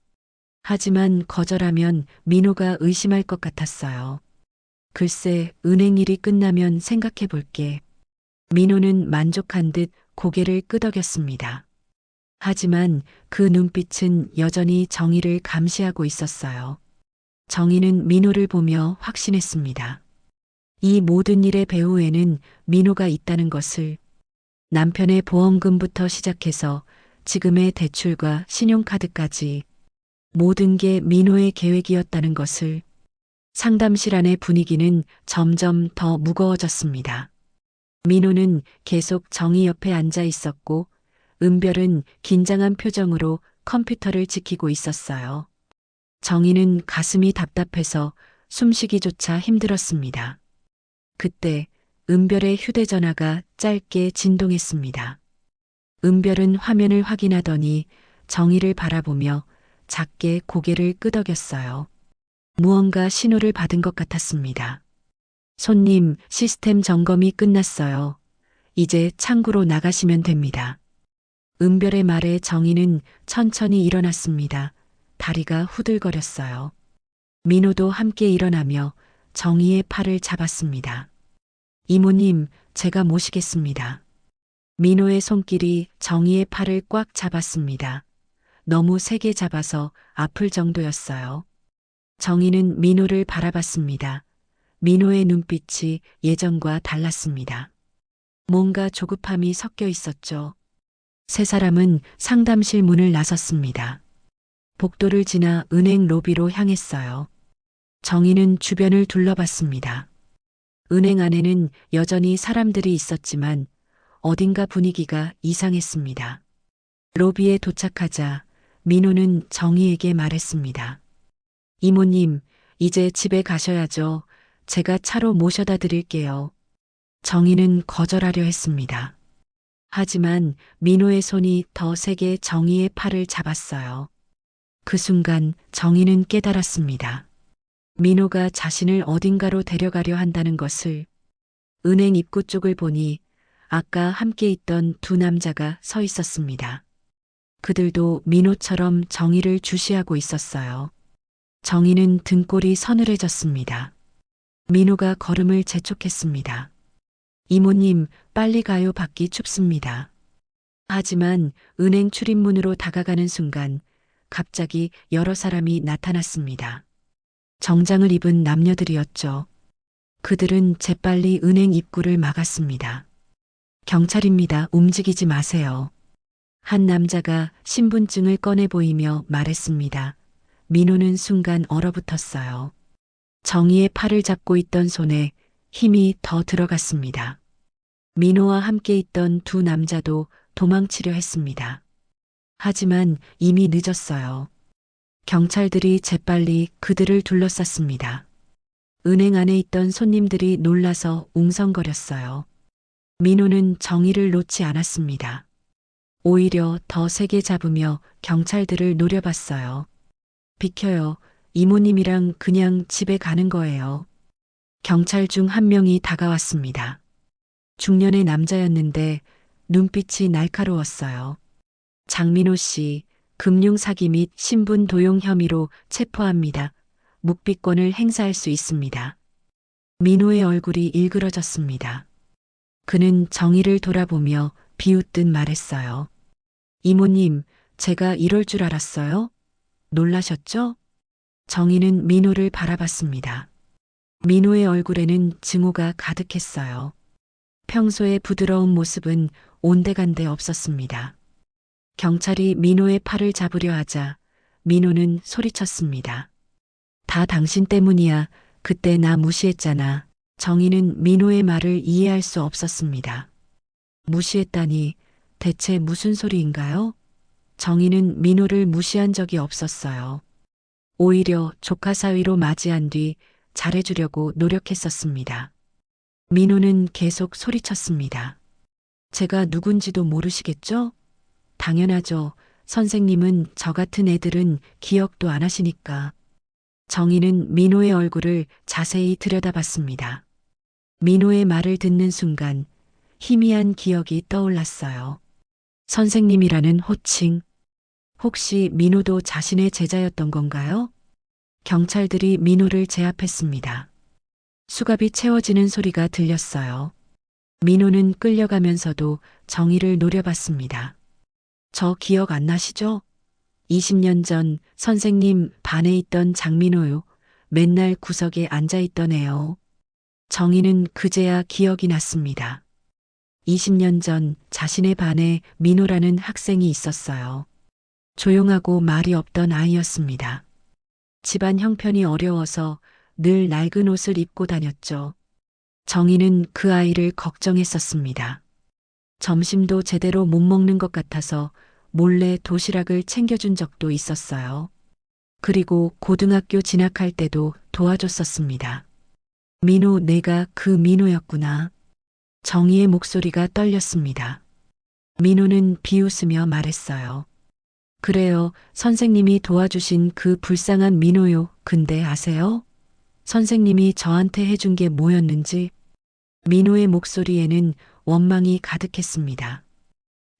하지만 거절하면 민호가 의심할 것 같았어요. 글쎄, 은행 일이 끝나면 생각해 볼게. 민호는 만족한 듯 고개를 끄덕였습니다. 하지만 그 눈빛은 여전히 정희를 감시하고 있었어요. 정희는 민호를 보며 확신했습니다. 이 모든 일의 배후에는 민호가 있다는 것을, 남편의 보험금부터 시작해서 지금의 대출과 신용카드까지 모든 게 민호의 계획이었다는 것을. 상담실 안의 분위기는 점점 더 무거워졌습니다. 민호는 계속 정희 옆에 앉아 있었고 은별은 긴장한 표정으로 컴퓨터를 지키고 있었어요. 정희는 가슴이 답답해서 숨쉬기조차 힘들었습니다. 그때 은별의 휴대전화가 짧게 진동했습니다. 은별은 화면을 확인하더니 정희를 바라보며 작게 고개를 끄덕였어요. 무언가 신호를 받은 것 같았습니다. 손님, 시스템 점검이 끝났어요. 이제 창구로 나가시면 됩니다. 은별의 말에 정희는 천천히 일어났습니다. 다리가 후들거렸어요. 민호도 함께 일어나며 정희의 팔을 잡았습니다. 이모님, 제가 모시겠습니다. 민호의 손길이 정희의 팔을 꽉 잡았습니다. 너무 세게 잡아서 아플 정도였어요. 정희는 민호를 바라봤습니다. 민호의 눈빛이 예전과 달랐습니다. 뭔가 조급함이 섞여 있었죠. 세 사람은 상담실 문을 나섰습니다. 복도를 지나 은행 로비로 향했어요. 정희는 주변을 둘러봤습니다. 은행 안에는 여전히 사람들이 있었지만 어딘가 분위기가 이상했습니다. 로비에 도착하자 민호는 정희에게 말했습니다. 이모님, 이제 집에 가셔야죠. 제가 차로 모셔다 드릴게요. 정희는 거절하려 했습니다. 하지만 민호의 손이 더 세게 정희의 팔을 잡았어요. 그 순간 정희는 깨달았습니다. 민호가 자신을 어딘가로 데려가려 한다는 것을. 은행 입구 쪽을 보니 아까 함께 있던 두 남자가 서 있었습니다. 그들도 민호처럼 정희를 주시하고 있었어요. 정희는 등골이 서늘해졌습니다. 민호가 걸음을 재촉했습니다. 이모님, 빨리 가요. 밖이 춥습니다. 하지만 은행 출입문으로 다가가는 순간 갑자기 여러 사람이 나타났습니다. 정장을 입은 남녀들이었죠. 그들은 재빨리 은행 입구를 막았습니다. 경찰입니다. 움직이지 마세요. 한 남자가 신분증을 꺼내 보이며 말했습니다. 민호는 순간 얼어붙었어요. 정희의 팔을 잡고 있던 손에 힘이 더 들어갔습니다. 민호와 함께 있던 두 남자도 도망치려 했습니다. 하지만 이미 늦었어요. 경찰들이 재빨리 그들을 둘러쌌습니다. 은행 안에 있던 손님들이 놀라서 웅성거렸어요. 민호는 정희를 놓지 않았습니다. 오히려 더 세게 잡으며 경찰들을 노려봤어요. 비켜요. 이모님이랑 그냥 집에 가는 거예요. 경찰 중 한 명이 다가왔습니다. 중년의 남자였는데 눈빛이 날카로웠어요. 장민호 씨, 금융 사기 및 신분 도용 혐의로 체포합니다. 묵비권을 행사할 수 있습니다. 민호의 얼굴이 일그러졌습니다. 그는 정희를 돌아보며 비웃듯 말했어요. 이모님, 제가 이럴 줄 알았어요? 놀라셨죠? 정희는 민호를 바라봤습니다. 민호의 얼굴에는 증오가 가득했어요. 평소의 부드러운 모습은 온데간데 없었습니다. 경찰이 민호의 팔을 잡으려 하자 민호는 소리쳤습니다. 다 당신 때문이야. 그때 나 무시했잖아. 정희는 민호의 말을 이해할 수 없었습니다. 무시했다니 대체 무슨 소리인가요? 정희는 민호를 무시한 적이 없었어요. 오히려 조카 사위로 맞이한 뒤 잘해주려고 노력했었습니다. 민호는 계속 소리쳤습니다. 제가 누군지도 모르시겠죠? 당연하죠. 선생님은 저 같은 애들은 기억도 안 하시니까. 정희는 민호의 얼굴을 자세히 들여다봤습니다. 민호의 말을 듣는 순간 희미한 기억이 떠올랐어요. 선생님이라는 호칭. 혹시 민호도 자신의 제자였던 건가요? 경찰들이 민호를 제압했습니다. 수갑이 채워지는 소리가 들렸어요. 민호는 끌려가면서도 정희를 노려봤습니다. 저 기억 안 나시죠? 20년 전 선생님 반에 있던 장민호요. 맨날 구석에 앉아 있던 애요. 정희는 그제야 기억이 났습니다. 20년 전 자신의 반에 민호라는 학생이 있었어요. 조용하고 말이 없던 아이였습니다. 집안 형편이 어려워서 늘 낡은 옷을 입고 다녔죠. 정희는 그 아이를 걱정했었습니다. 점심도 제대로 못 먹는 것 같아서 몰래 도시락을 챙겨준 적도 있었어요. 그리고 고등학교 진학할 때도 도와줬었습니다. 민호, 내가 그 민호였구나. 정희의 목소리가 떨렸습니다. 민호는 비웃으며 말했어요. 그래요, 선생님이 도와주신 그 불쌍한 민호요. 근데 아세요? 선생님이 저한테 해준 게 뭐였는지? 민호의 목소리에는 원망이 가득했습니다.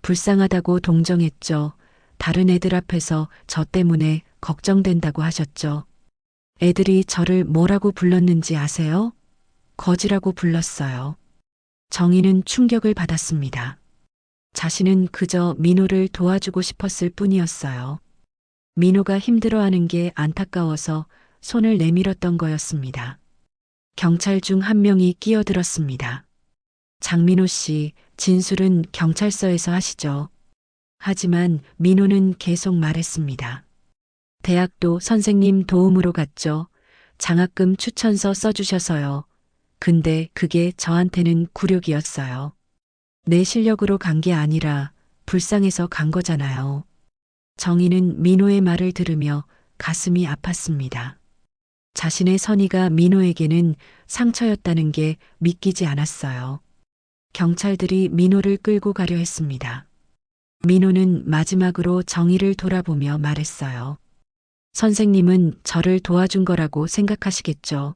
불쌍하다고 동정했죠. 다른 애들 앞에서 저 때문에 걱정된다고 하셨죠. 애들이 저를 뭐라고 불렀는지 아세요? 거지라고 불렀어요. 정희는 충격을 받았습니다. 자신은 그저 민호를 도와주고 싶었을 뿐이었어요. 민호가 힘들어하는 게 안타까워서 손을 내밀었던 거였습니다. 경찰 중 한 명이 끼어들었습니다. 장민호 씨, 진술은 경찰서에서 하시죠. 하지만 민호는 계속 말했습니다. 대학도 선생님 도움으로 갔죠. 장학금 추천서 써주셔서요. 근데 그게 저한테는 굴욕이었어요. 내 실력으로 간 게 아니라 불쌍해서 간 거잖아요. 정희는 민호의 말을 들으며 가슴이 아팠습니다. 자신의 선의가 민호에게는 상처였다는 게 믿기지 않았어요. 경찰들이 민호를 끌고 가려 했습니다. 민호는 마지막으로 정희를 돌아보며 말했어요. 선생님은 저를 도와준 거라고 생각하시겠죠.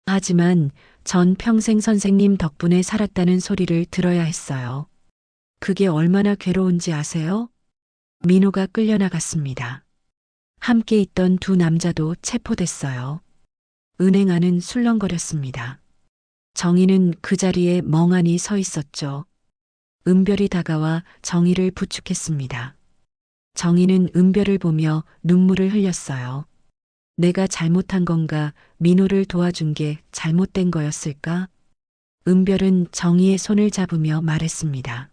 하지만 전 평생 선생님 덕분에 살았다는 소리를 들어야 했어요. 그게 얼마나 괴로운지 아세요? 민호가 끌려나갔습니다. 함께 있던 두 남자도 체포됐어요. 은행 안은 술렁거렸습니다. 정희는 그 자리에 멍하니 서 있었죠. 은별이 다가와 정희를 부축했습니다. 정희는 은별을 보며 눈물을 흘렸어요. 내가 잘못한 건가, 민호를 도와준 게 잘못된 거였을까? 은별은 정희의 손을 잡으며 말했습니다.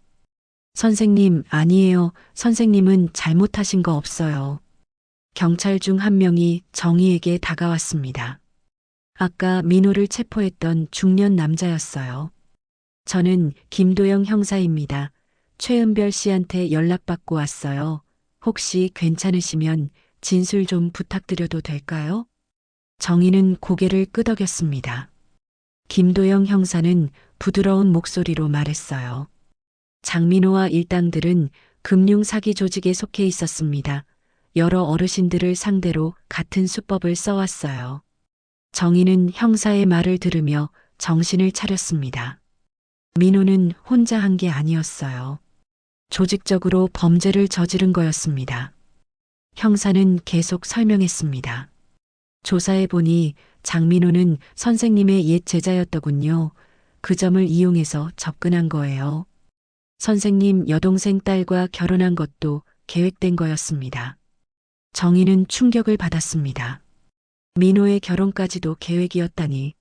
선생님, 아니에요. 선생님은 잘못하신 거 없어요. 경찰 중 한 명이 정희에게 다가왔습니다. 아까 민호를 체포했던 중년 남자였어요. 저는 김도영 형사입니다. 최은별 씨한테 연락받고 왔어요. 혹시 괜찮으시면 진술 좀 부탁드려도 될까요? 정희는 고개를 끄덕였습니다. 김도영 형사는 부드러운 목소리로 말했어요. 장민호와 일당들은 금융 사기 조직에 속해 있었습니다. 여러 어르신들을 상대로 같은 수법을 써왔어요. 정희는 형사의 말을 들으며 정신을 차렸습니다. 민호는 혼자 한 게 아니었어요. 조직적으로 범죄를 저지른 거였습니다. 형사는 계속 설명했습니다. 조사해 보니 장민호는 선생님의 옛 제자였더군요. 그 점을 이용해서 접근한 거예요. 선생님 여동생 딸과 결혼한 것도 계획된 거였습니다. 정희는 충격을 받았습니다. 민호의 결혼까지도 계획이었다니.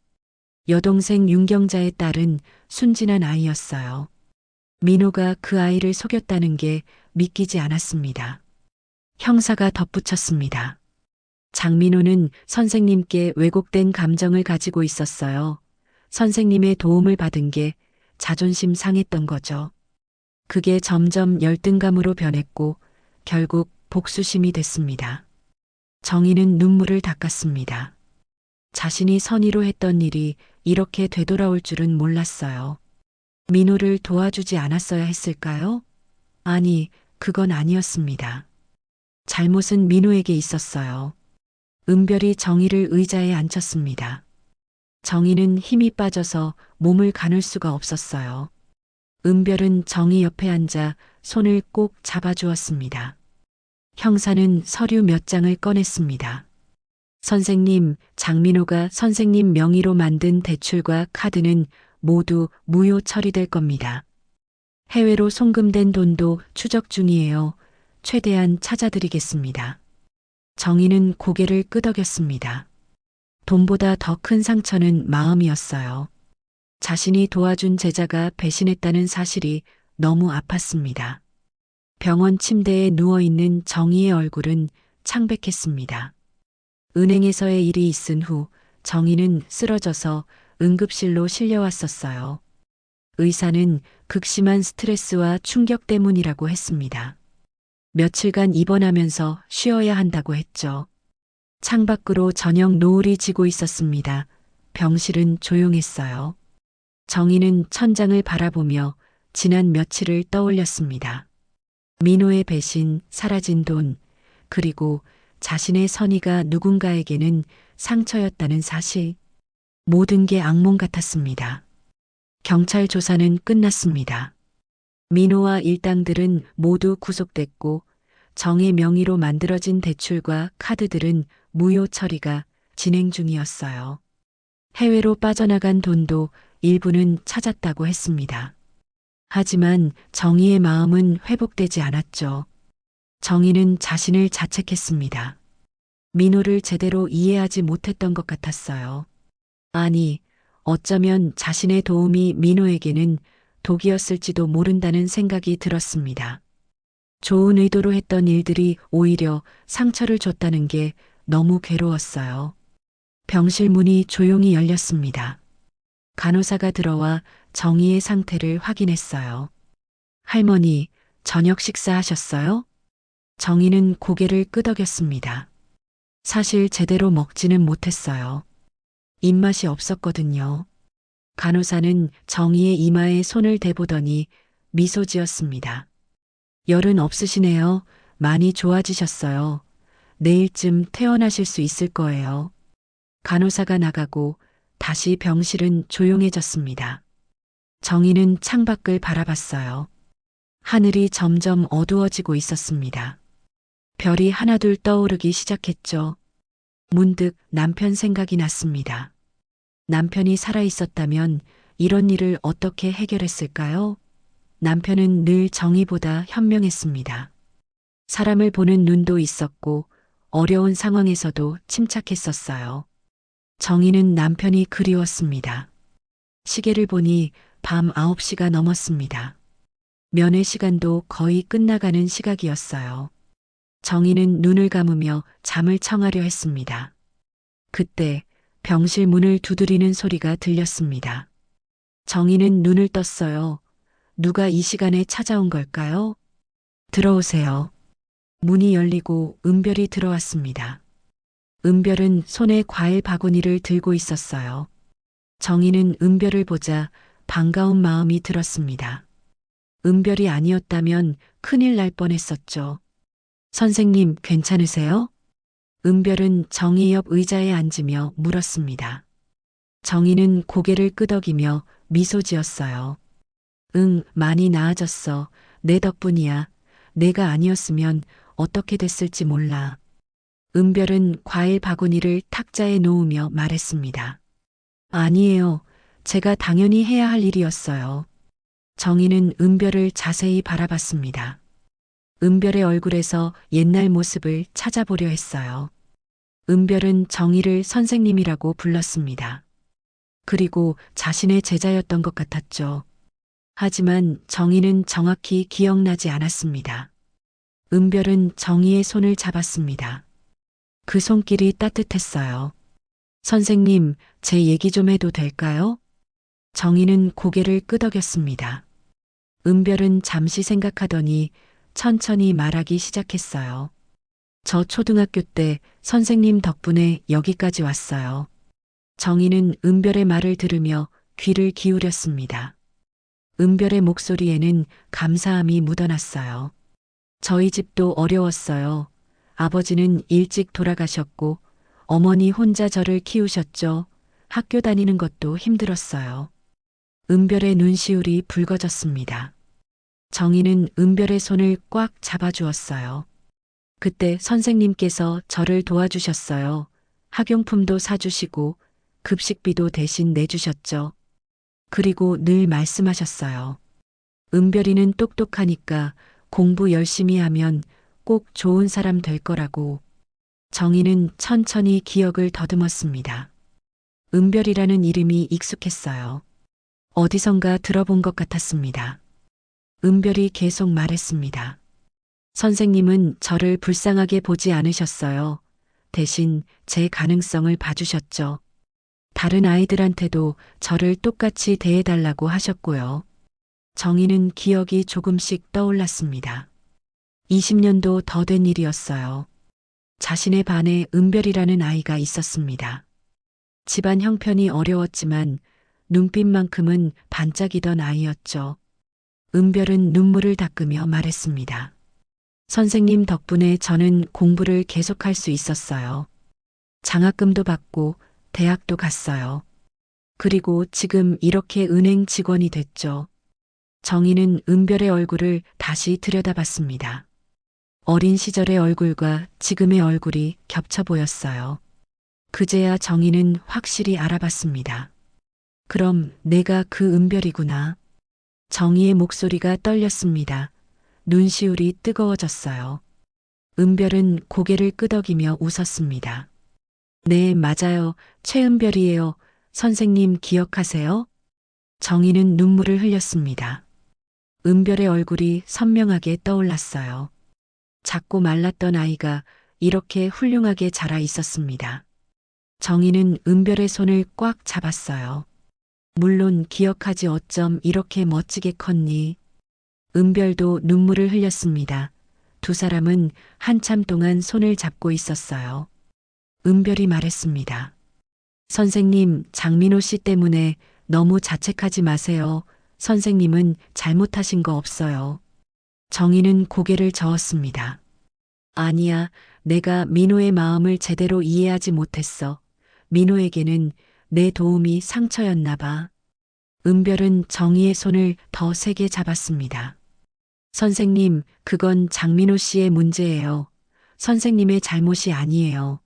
여동생 윤경자의 딸은 순진한 아이였어요. 민호가 그 아이를 속였다는 게 믿기지 않았습니다. 형사가 덧붙였습니다. 장민호는 선생님께 왜곡된 감정을 가지고 있었어요. 선생님의 도움을 받은 게 자존심 상했던 거죠. 그게 점점 열등감으로 변했고 결국 복수심이 됐습니다. 정희는 눈물을 닦았습니다. 자신이 선의로 했던 일이 이렇게 되돌아올 줄은 몰랐어요. 민호를 도와주지 않았어야 했을까요? 아니, 그건 아니었습니다. 잘못은 민호에게 있었어요. 은별이 정희를 의자에 앉혔습니다. 정희는 힘이 빠져서 몸을 가눌 수가 없었어요. 은별은 정희 옆에 앉아 손을 꼭 잡아주었습니다. 형사는 서류 몇 장을 꺼냈습니다. 선생님, 장민호가 선생님 명의로 만든 대출과 카드는 모두 무효 처리될 겁니다. 해외로 송금된 돈도 추적 중이에요. 최대한 찾아드리겠습니다. 정희는 고개를 끄덕였습니다. 돈보다 더 큰 상처는 마음이었어요. 자신이 도와준 제자가 배신했다는 사실이 너무 아팠습니다. 병원 침대에 누워있는 정희의 얼굴은 창백했습니다. 은행에서의 일이 있은 후 정희는 쓰러져서 응급실로 실려왔었어요. 의사는 극심한 스트레스와 충격 때문이라고 했습니다. 며칠간 입원하면서 쉬어야 한다고 했죠. 창밖으로 저녁 노을이 지고 있었습니다. 병실은 조용했어요. 정희는 천장을 바라보며 지난 며칠을 떠올렸습니다. 민호의 배신, 사라진 돈, 그리고 자신의 선의가 누군가에게는 상처였다는 사실. 모든 게 악몽 같았습니다. 경찰 조사는 끝났습니다. 민호와 일당들은 모두 구속됐고 정의 명의로 만들어진 대출과 카드들은 무효 처리가 진행 중이었어요. 해외로 빠져나간 돈도 일부는 찾았다고 했습니다. 하지만 정희의 마음은 회복되지 않았죠. 정희는 자신을 자책했습니다. 민호를 제대로 이해하지 못했던 것 같았어요. 아니, 어쩌면 자신의 도움이 민호에게는 독이었을지도 모른다는 생각이 들었습니다. 좋은 의도로 했던 일들이 오히려 상처를 줬다는 게 너무 괴로웠어요. 병실 문이 조용히 열렸습니다. 간호사가 들어와 정희의 상태를 확인했어요. 할머니, 저녁 식사하셨어요? 정희는 고개를 끄덕였습니다. 사실 제대로 먹지는 못했어요. 입맛이 없었거든요. 간호사는 정희의 이마에 손을 대보더니 미소 지었습니다. 열은 없으시네요. 많이 좋아지셨어요. 내일쯤 퇴원하실 수 있을 거예요. 간호사가 나가고 다시 병실은 조용해졌습니다. 정희는 창밖을 바라봤어요. 하늘이 점점 어두워지고 있었습니다. 별이 하나둘 떠오르기 시작했죠. 문득 남편 생각이 났습니다. 남편이 살아 있었다면 이런 일을 어떻게 해결했을까요? 남편은 늘 정의보다 현명했습니다. 사람을 보는 눈도 있었고 어려운 상황에서도 침착했었어요. 정희는 남편이 그리웠습니다. 시계를 보니 밤 9시가 넘었습니다. 면회 시간도 거의 끝나가는 시각이었어요. 정희는 눈을 감으며 잠을 청하려 했습니다. 그때 병실 문을 두드리는 소리가 들렸습니다. 정희는 눈을 떴어요. 누가 이 시간에 찾아온 걸까요? 들어오세요. 문이 열리고 은별이 들어왔습니다. 은별은 손에 과일 바구니를 들고 있었어요. 정희는 은별을 보자 반가운 마음이 들었습니다. 은별이 아니었다면 큰일 날 뻔했었죠. 선생님, 괜찮으세요? 은별은 정희 옆 의자에 앉으며 물었습니다. 정희는 고개를 끄덕이며 미소 지었어요. 응, 많이 나아졌어. 내 덕분이야. 내가 아니었으면 어떻게 됐을지 몰라. 은별은 과일 바구니를 탁자에 놓으며 말했습니다. 아니에요. 제가 당연히 해야 할 일이었어요. 정희는 은별을 자세히 바라봤습니다. 은별의 얼굴에서 옛날 모습을 찾아보려 했어요. 은별은 정희를 선생님이라고 불렀습니다. 그리고 자신의 제자였던 것 같았죠. 하지만 정희는 정확히 기억나지 않았습니다. 은별은 정희의 손을 잡았습니다. 그 손길이 따뜻했어요. 선생님, 제 얘기 좀 해도 될까요? 정희는 고개를 끄덕였습니다. 은별은 잠시 생각하더니 천천히 말하기 시작했어요. 저 초등학교 때 선생님 덕분에 여기까지 왔어요. 정희는 은별의 말을 들으며 귀를 기울였습니다. 은별의 목소리에는 감사함이 묻어났어요. 저희 집도 어려웠어요. 아버지는 일찍 돌아가셨고 어머니 혼자 저를 키우셨죠. 학교 다니는 것도 힘들었어요. 은별의 눈시울이 붉어졌습니다. 정희는 은별의 손을 꽉 잡아주었어요. 그때 선생님께서 저를 도와주셨어요. 학용품도 사주시고 급식비도 대신 내주셨죠. 그리고 늘 말씀하셨어요. 은별이는 똑똑하니까 공부 열심히 하면 꼭 좋은 사람 될 거라고. 정희는 천천히 기억을 더듬었습니다. 은별이라는 이름이 익숙했어요. 어디선가 들어본 것 같았습니다. 은별이 계속 말했습니다. 선생님은 저를 불쌍하게 보지 않으셨어요. 대신 제 가능성을 봐주셨죠. 다른 아이들한테도 저를 똑같이 대해달라고 하셨고요. 정희는 기억이 조금씩 떠올랐습니다. 20년도 더 된 일이었어요. 자신의 반에 은별이라는 아이가 있었습니다. 집안 형편이 어려웠지만 눈빛만큼은 반짝이던 아이였죠. 은별은 눈물을 닦으며 말했습니다. 선생님 덕분에 저는 공부를 계속할 수 있었어요. 장학금도 받고 대학도 갔어요. 그리고 지금 이렇게 은행 직원이 됐죠. 정희는 은별의 얼굴을 다시 들여다봤습니다. 어린 시절의 얼굴과 지금의 얼굴이 겹쳐 보였어요. 그제야 정희는 확실히 알아봤습니다. 그럼 내가 그 은별이구나. 정희의 목소리가 떨렸습니다. 눈시울이 뜨거워졌어요. 은별은 고개를 끄덕이며 웃었습니다. 네, 맞아요. 최은별이에요. 선생님 기억하세요? 정희는 눈물을 흘렸습니다. 은별의 얼굴이 선명하게 떠올랐어요. 작고 말랐던 아이가 이렇게 훌륭하게 자라 있었습니다. 정희는 은별의 손을 꽉 잡았어요. 물론 기억하지 어쩜 이렇게 멋지게 컸니? 은별도 눈물을 흘렸습니다. 두 사람은 한참 동안 손을 잡고 있었어요. 은별이 말했습니다. 선생님, 장민호 씨 때문에 너무 자책하지 마세요. 선생님은 잘못하신 거 없어요. 정희는 고개를 저었습니다. 아니야, 내가 민호의 마음을 제대로 이해하지 못했어. 민호에게는 내 도움이 상처였나 봐. 은별은 정희의 손을 더 세게 잡았습니다. 선생님, 그건 장민호 씨의 문제예요. 선생님의 잘못이 아니에요.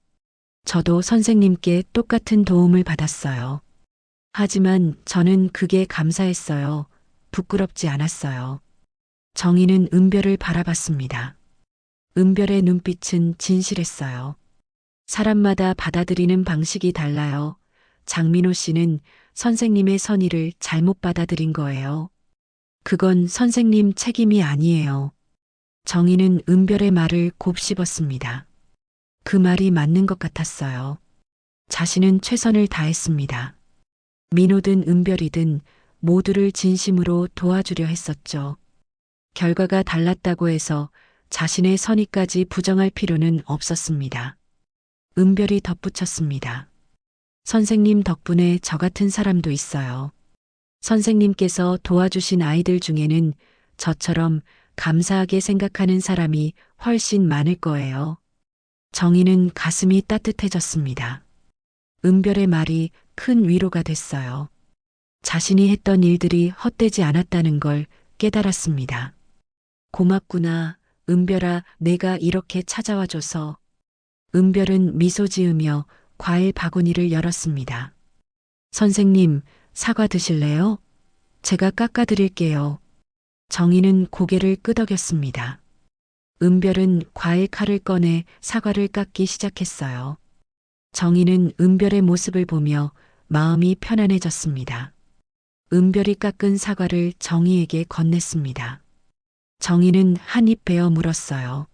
저도 선생님께 똑같은 도움을 받았어요. 하지만 저는 그게 감사했어요. 부끄럽지 않았어요. 정희는 은별을 바라봤습니다. 은별의 눈빛은 진실했어요. 사람마다 받아들이는 방식이 달라요. 장민호 씨는 선생님의 선의를 잘못 받아들인 거예요. 그건 선생님 책임이 아니에요. 정희는 은별의 말을 곱씹었습니다. 그 말이 맞는 것 같았어요. 자신은 최선을 다했습니다. 민호든 은별이든 모두를 진심으로 도와주려 했었죠. 결과가 달랐다고 해서 자신의 선의까지 부정할 필요는 없었습니다. 은별이 덧붙였습니다. 선생님 덕분에 저 같은 사람도 있어요. 선생님께서 도와주신 아이들 중에는 저처럼 감사하게 생각하는 사람이 훨씬 많을 거예요. 정희는 가슴이 따뜻해졌습니다. 은별의 말이 큰 위로가 됐어요. 자신이 했던 일들이 헛되지 않았다는 걸 깨달았습니다. 고맙구나, 은별아, 내가 이렇게 찾아와줘서. 은별은 미소 지으며 과일 바구니를 열었습니다. 선생님, 사과 드실래요? 제가 깎아드릴게요. 정희는 고개를 끄덕였습니다. 은별은 과일 칼을 꺼내 사과를 깎기 시작했어요. 정희는 은별의 모습을 보며 마음이 편안해졌습니다. 은별이 깎은 사과를 정희에게 건넸습니다. 정희는 한 입 베어 물었어요.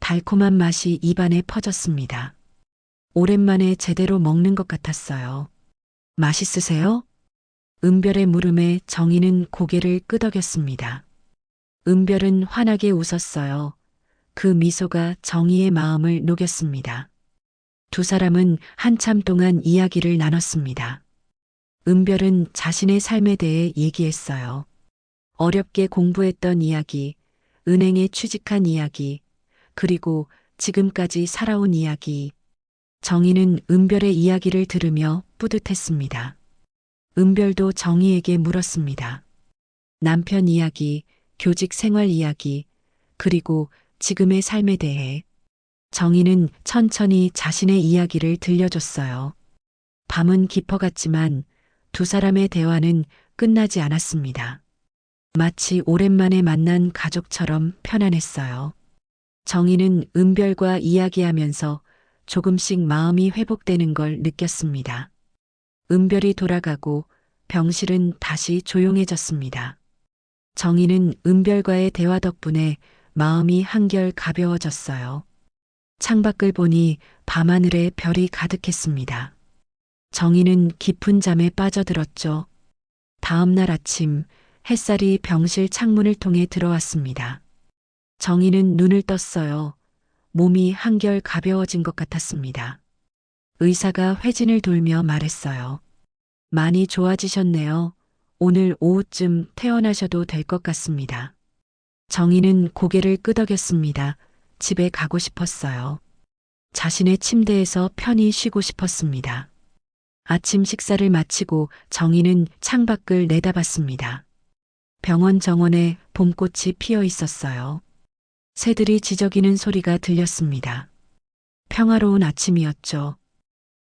달콤한 맛이 입안에 퍼졌습니다. 오랜만에 제대로 먹는 것 같았어요. 맛있으세요? 은별의 물음에 정희는 고개를 끄덕였습니다. 은별은 환하게 웃었어요. 그 미소가 정희의 마음을 녹였습니다. 두 사람은 한참 동안 이야기를 나눴습니다. 은별은 자신의 삶에 대해 얘기했어요. 어렵게 공부했던 이야기, 은행에 취직한 이야기, 그리고 지금까지 살아온 이야기. 정희는 은별의 이야기를 들으며 뿌듯했습니다. 은별도 정희에게 물었습니다. 남편 이야기, 교직 생활 이야기, 그리고 지금의 삶에 대해. 정희는 천천히 자신의 이야기를 들려줬어요. 밤은 깊어갔지만 두 사람의 대화는 끝나지 않았습니다. 마치 오랜만에 만난 가족처럼 편안했어요. 정희는 은별과 이야기하면서 조금씩 마음이 회복되는 걸 느꼈습니다. 은별이 돌아가고 병실은 다시 조용해졌습니다. 정희는 은별과의 대화 덕분에 마음이 한결 가벼워졌어요. 창밖을 보니 밤하늘에 별이 가득했습니다. 정희는 깊은 잠에 빠져들었죠. 다음 날 아침 햇살이 병실 창문을 통해 들어왔습니다. 정희는 눈을 떴어요. 몸이 한결 가벼워진 것 같았습니다. 의사가 회진을 돌며 말했어요. 많이 좋아지셨네요. 오늘 오후쯤 퇴원하셔도 될 것 같습니다. 정희는 고개를 끄덕였습니다. 집에 가고 싶었어요. 자신의 침대에서 편히 쉬고 싶었습니다. 아침 식사를 마치고 정희는 창밖을 내다봤습니다. 병원 정원에 봄꽃이 피어 있었어요. 새들이 지저귀는 소리가 들렸습니다. 평화로운 아침이었죠.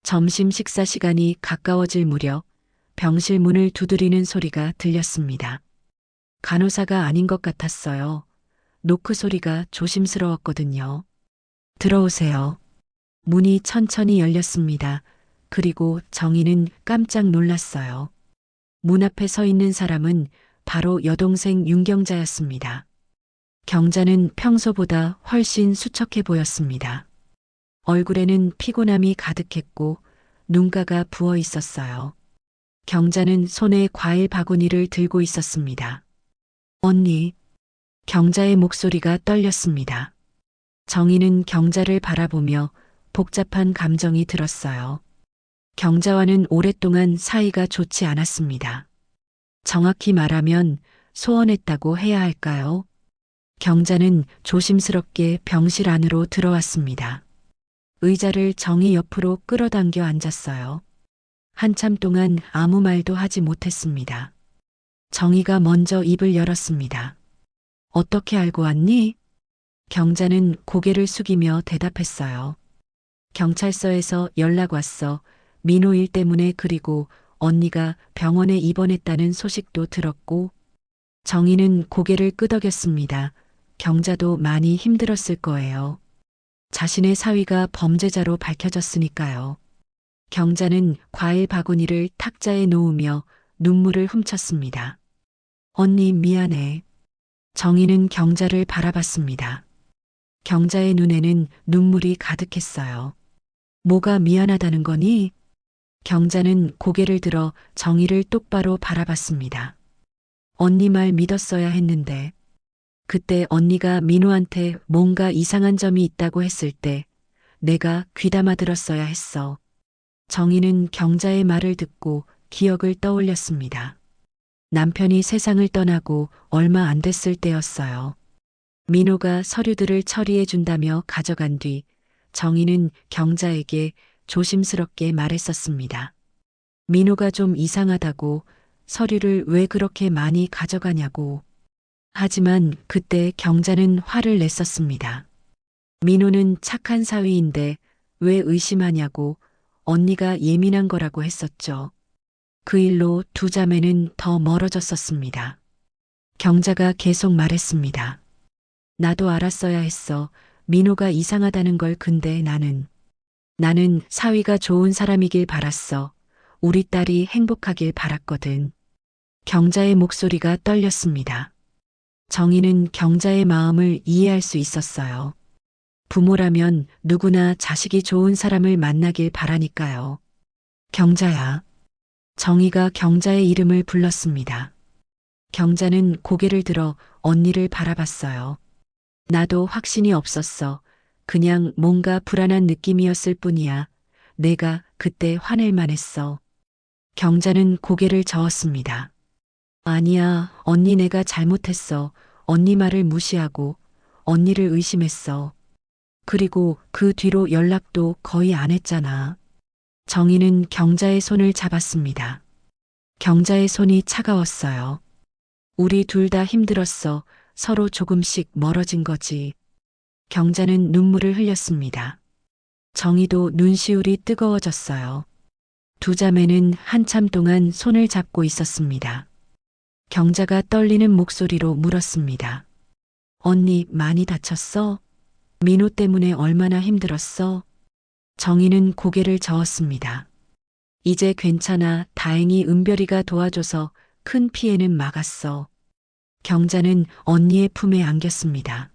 점심 식사 시간이 가까워질 무렵 병실 문을 두드리는 소리가 들렸습니다. 간호사가 아닌 것 같았어요. 노크 소리가 조심스러웠거든요. 들어오세요. 문이 천천히 열렸습니다. 그리고 정희는 깜짝 놀랐어요. 문 앞에 서 있는 사람은 바로 여동생 윤경자였습니다. 경자는 평소보다 훨씬 수척해 보였습니다. 얼굴에는 피곤함이 가득했고 눈가가 부어 있었어요. 경자는 손에 과일 바구니를 들고 있었습니다. 언니. 경자의 목소리가 떨렸습니다. 정희는 경자를 바라보며 복잡한 감정이 들었어요. 경자와는 오랫동안 사이가 좋지 않았습니다. 정확히 말하면 소원했다고 해야 할까요? 경자는 조심스럽게 병실 안으로 들어왔습니다. 의자를 정희 옆으로 끌어당겨 앉았어요. 한참 동안 아무 말도 하지 못했습니다. 정희가 먼저 입을 열었습니다. 어떻게 알고 왔니? 경자는 고개를 숙이며 대답했어요. 경찰서에서 연락 왔어. 민호 일 때문에. 그리고 언니가 병원에 입원했다는 소식도 들었고. 정희는 고개를 끄덕였습니다. 경자도 많이 힘들었을 거예요. 자신의 사위가 범죄자로 밝혀졌으니까요. 경자는 과일 바구니를 탁자에 놓으며 눈물을 훔쳤습니다. 언니 미안해. 정희는 경자를 바라봤습니다. 경자의 눈에는 눈물이 가득했어요. 뭐가 미안하다는 거니? 경자는 고개를 들어 정희를 똑바로 바라봤습니다. 언니 말 믿었어야 했는데. 그때 언니가 민호한테 뭔가 이상한 점이 있다고 했을 때 내가 귀담아 들었어야 했어. 정희는 경자의 말을 듣고 기억을 떠올렸습니다. 남편이 세상을 떠나고 얼마 안 됐을 때였어요. 민호가 서류들을 처리해 준다며 가져간 뒤 정희는 경자에게 조심스럽게 말했었습니다. 민호가 좀 이상하다고, 서류를 왜 그렇게 많이 가져가냐고. 하지만 그때 경자는 화를 냈었습니다. 민호는 착한 사위인데 왜 의심하냐고, 언니가 예민한 거라고 했었죠. 그 일로 두 자매는 더 멀어졌었습니다. 경자가 계속 말했습니다. 나도 알았어야 했어. 민호가 이상하다는 걸. 근데 나는 사위가 좋은 사람이길 바랐어. 우리 딸이 행복하길 바랐거든. 경자의 목소리가 떨렸습니다. 정희는 경자의 마음을 이해할 수 있었어요. 부모라면 누구나 자식이 좋은 사람을 만나길 바라니까요. 경자야. 정희가 경자의 이름을 불렀습니다. 경자는 고개를 들어 언니를 바라봤어요. 나도 확신이 없었어. 그냥 뭔가 불안한 느낌이었을 뿐이야. 내가 그때 화낼 만했어. 경자는 고개를 저었습니다. 아니야, 언니 내가 잘못했어. 언니 말을 무시하고 언니를 의심했어. 그리고 그 뒤로 연락도 거의 안 했잖아. 정희는 경자의 손을 잡았습니다. 경자의 손이 차가웠어요. 우리 둘 다 힘들었어. 서로 조금씩 멀어진 거지. 경자는 눈물을 흘렸습니다. 정희도 눈시울이 뜨거워졌어요. 두 자매는 한참 동안 손을 잡고 있었습니다. 경자가 떨리는 목소리로 물었습니다. 언니 많이 다쳤어? 민호 때문에 얼마나 힘들었어? 정희는 고개를 저었습니다. 이제 괜찮아. 다행히 은별이가 도와줘서 큰 피해는 막았어. 경자는 언니의 품에 안겼습니다.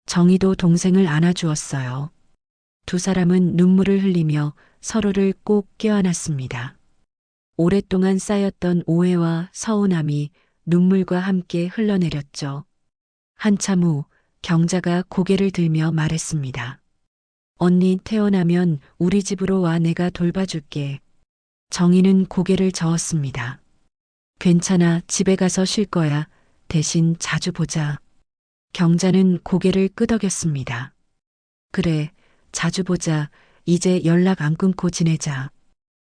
정희도 동생을 안아주었어요. 두 사람은 눈물을 흘리며 서로를 꼭 껴안았습니다. 오랫동안 쌓였던 오해와 서운함이 눈물과 함께 흘러내렸죠. 한참 후 경자가 고개를 들며 말했습니다. 언니 태어나면 우리 집으로 와 내가 돌봐줄게. 정희는 고개를 저었습니다. 괜찮아 집에 가서 쉴 거야. 대신 자주 보자. 경자는 고개를 끄덕였습니다. 그래 자주 보자. 이제 연락 안 끊고 지내자.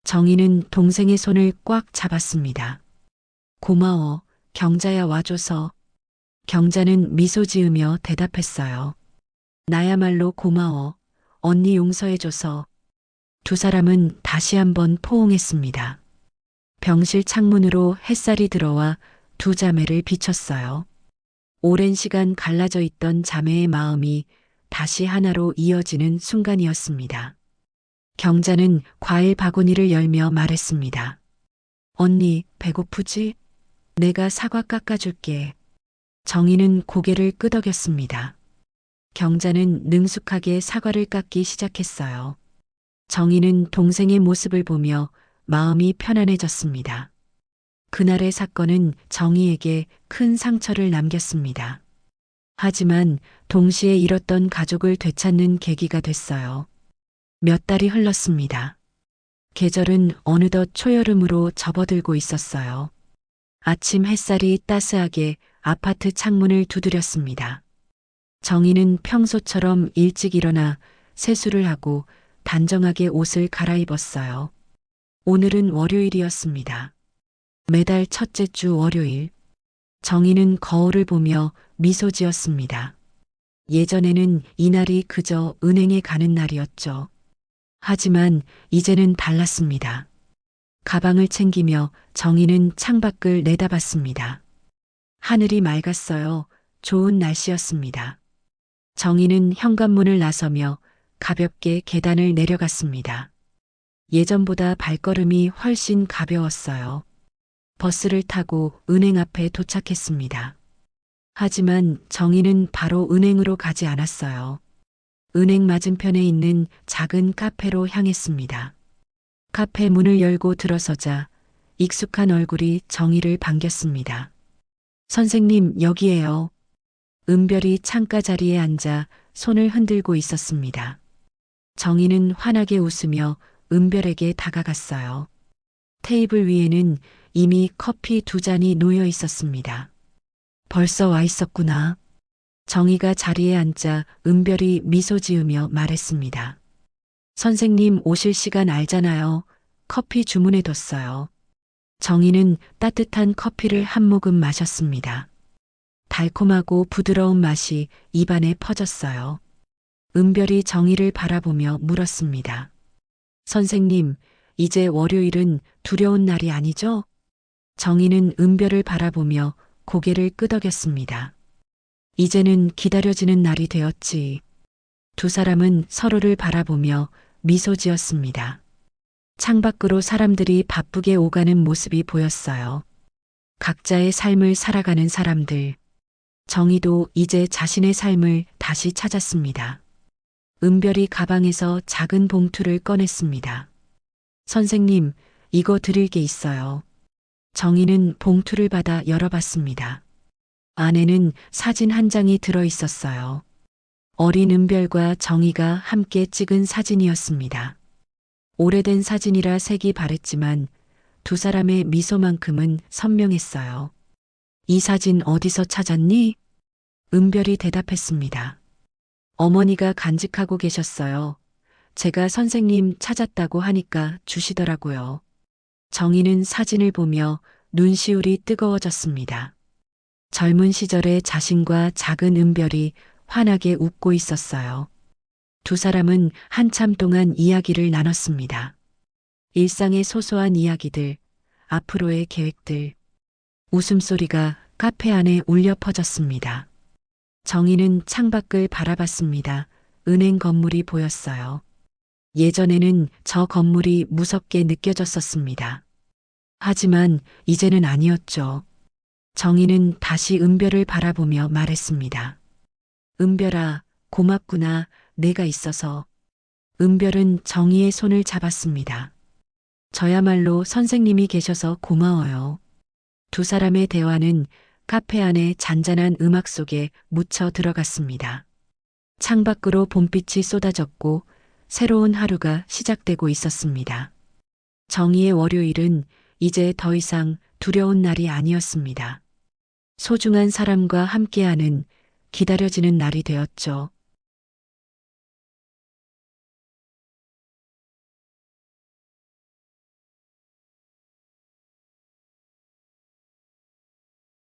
정희는 동생의 손을 꽉 잡았습니다. 고마워. 경자야 와줘서. 경자는 미소 지으며 대답했어요. 나야말로 고마워. 언니 용서해줘서. 두 사람은 다시 한번 포옹했습니다. 병실 창문으로 햇살이 들어와 두 자매를 비췄어요. 오랜 시간 갈라져 있던 자매의 마음이 다시 하나로 이어지는 순간이었습니다. 경자는 과일 바구니를 열며 말했습니다. 언니, 배고프지? 내가 사과 깎아줄게. 정희는 고개를 끄덕였습니다. 경자는 능숙하게 사과를 깎기 시작했어요. 정희는 동생의 모습을 보며 마음이 편안해졌습니다. 그날의 사건은 정희에게 큰 상처를 남겼습니다. 하지만 동시에 잃었던 가족을 되찾는 계기가 됐어요. 몇 달이 흘렀습니다. 계절은 어느덧 초여름으로 접어들고 있었어요. 아침 햇살이 따스하게 아파트 창문을 두드렸습니다. 정희는 평소처럼 일찍 일어나 세수를 하고 단정하게 옷을 갈아입었어요. 오늘은 월요일이었습니다. 매달 첫째 주 월요일. 정희는 거울을 보며 미소 지었습니다. 예전에는 이날이 그저 은행에 가는 날이었죠. 하지만 이제는 달랐습니다. 가방을 챙기며 정희는 창밖을 내다봤습니다. 하늘이 맑았어요. 좋은 날씨였습니다. 정희는 현관문을 나서며 가볍게 계단을 내려갔습니다. 예전보다 발걸음이 훨씬 가벼웠어요. 버스를 타고 은행 앞에 도착했습니다. 하지만 정희는 바로 은행으로 가지 않았어요. 은행 맞은편에 있는 작은 카페로 향했습니다. 카페 문을 열고 들어서자 익숙한 얼굴이 정희를 반겼습니다. 선생님, 여기에요. 은별이 창가 자리에 앉아 손을 흔들고 있었습니다. 정희는 환하게 웃으며 은별에게 다가갔어요. 테이블 위에는 이미 커피 두 잔이 놓여 있었습니다. 벌써 와 있었구나. 정희가 자리에 앉자 은별이 미소 지으며 말했습니다. 선생님 오실 시간 알잖아요. 커피 주문해뒀어요. 정희는 따뜻한 커피를 한 모금 마셨습니다. 달콤하고 부드러운 맛이 입안에 퍼졌어요. 은별이 정희를 바라보며 물었습니다. 선생님, 이제 월요일은 두려운 날이 아니죠? 정희는 은별을 바라보며 고개를 끄덕였습니다. 이제는 기다려지는 날이 되었지. 두 사람은 서로를 바라보며 미소 지었습니다. 창밖으로 사람들이 바쁘게 오가는 모습이 보였어요. 각자의 삶을 살아가는 사람들. 정희도 이제 자신의 삶을 다시 찾았습니다. 은별이 가방에서 작은 봉투를 꺼냈습니다. 선생님, 이거 드릴 게 있어요. 정희는 봉투를 받아 열어봤습니다. 안에는 사진 한 장이 들어 있었어요. 어린 은별과 정희가 함께 찍은 사진이었습니다. 오래된 사진이라 색이 바랬지만 두 사람의 미소만큼은 선명했어요. 이 사진 어디서 찾았니? 은별이 대답했습니다. 어머니가 간직하고 계셨어요. 제가 선생님 찾았다고 하니까 주시더라고요. 정희는 사진을 보며 눈시울이 뜨거워졌습니다. 젊은 시절의 자신과 작은 은별이 환하게 웃고 있었어요. 두 사람은 한참 동안 이야기를 나눴습니다. 일상의 소소한 이야기들, 앞으로의 계획들, 웃음소리가 카페 안에 울려 퍼졌습니다. 정희는 창밖을 바라봤습니다. 은행 건물이 보였어요. 예전에는 저 건물이 무섭게 느껴졌었습니다. 하지만 이제는 아니었죠. 정희는 다시 은별을 바라보며 말했습니다. 은별아, 고맙구나. 내가 있어서. 은별은 정희의 손을 잡았습니다. 저야말로 선생님이 계셔서 고마워요. 두 사람의 대화는 카페 안에 잔잔한 음악 속에 묻혀 들어갔습니다. 창밖으로 봄빛이 쏟아졌고 새로운 하루가 시작되고 있었습니다. 정희의 월요일은 이제 더 이상 두려운 날이 아니었습니다. 소중한 사람과 함께하는 기다려지는 날이 되었죠.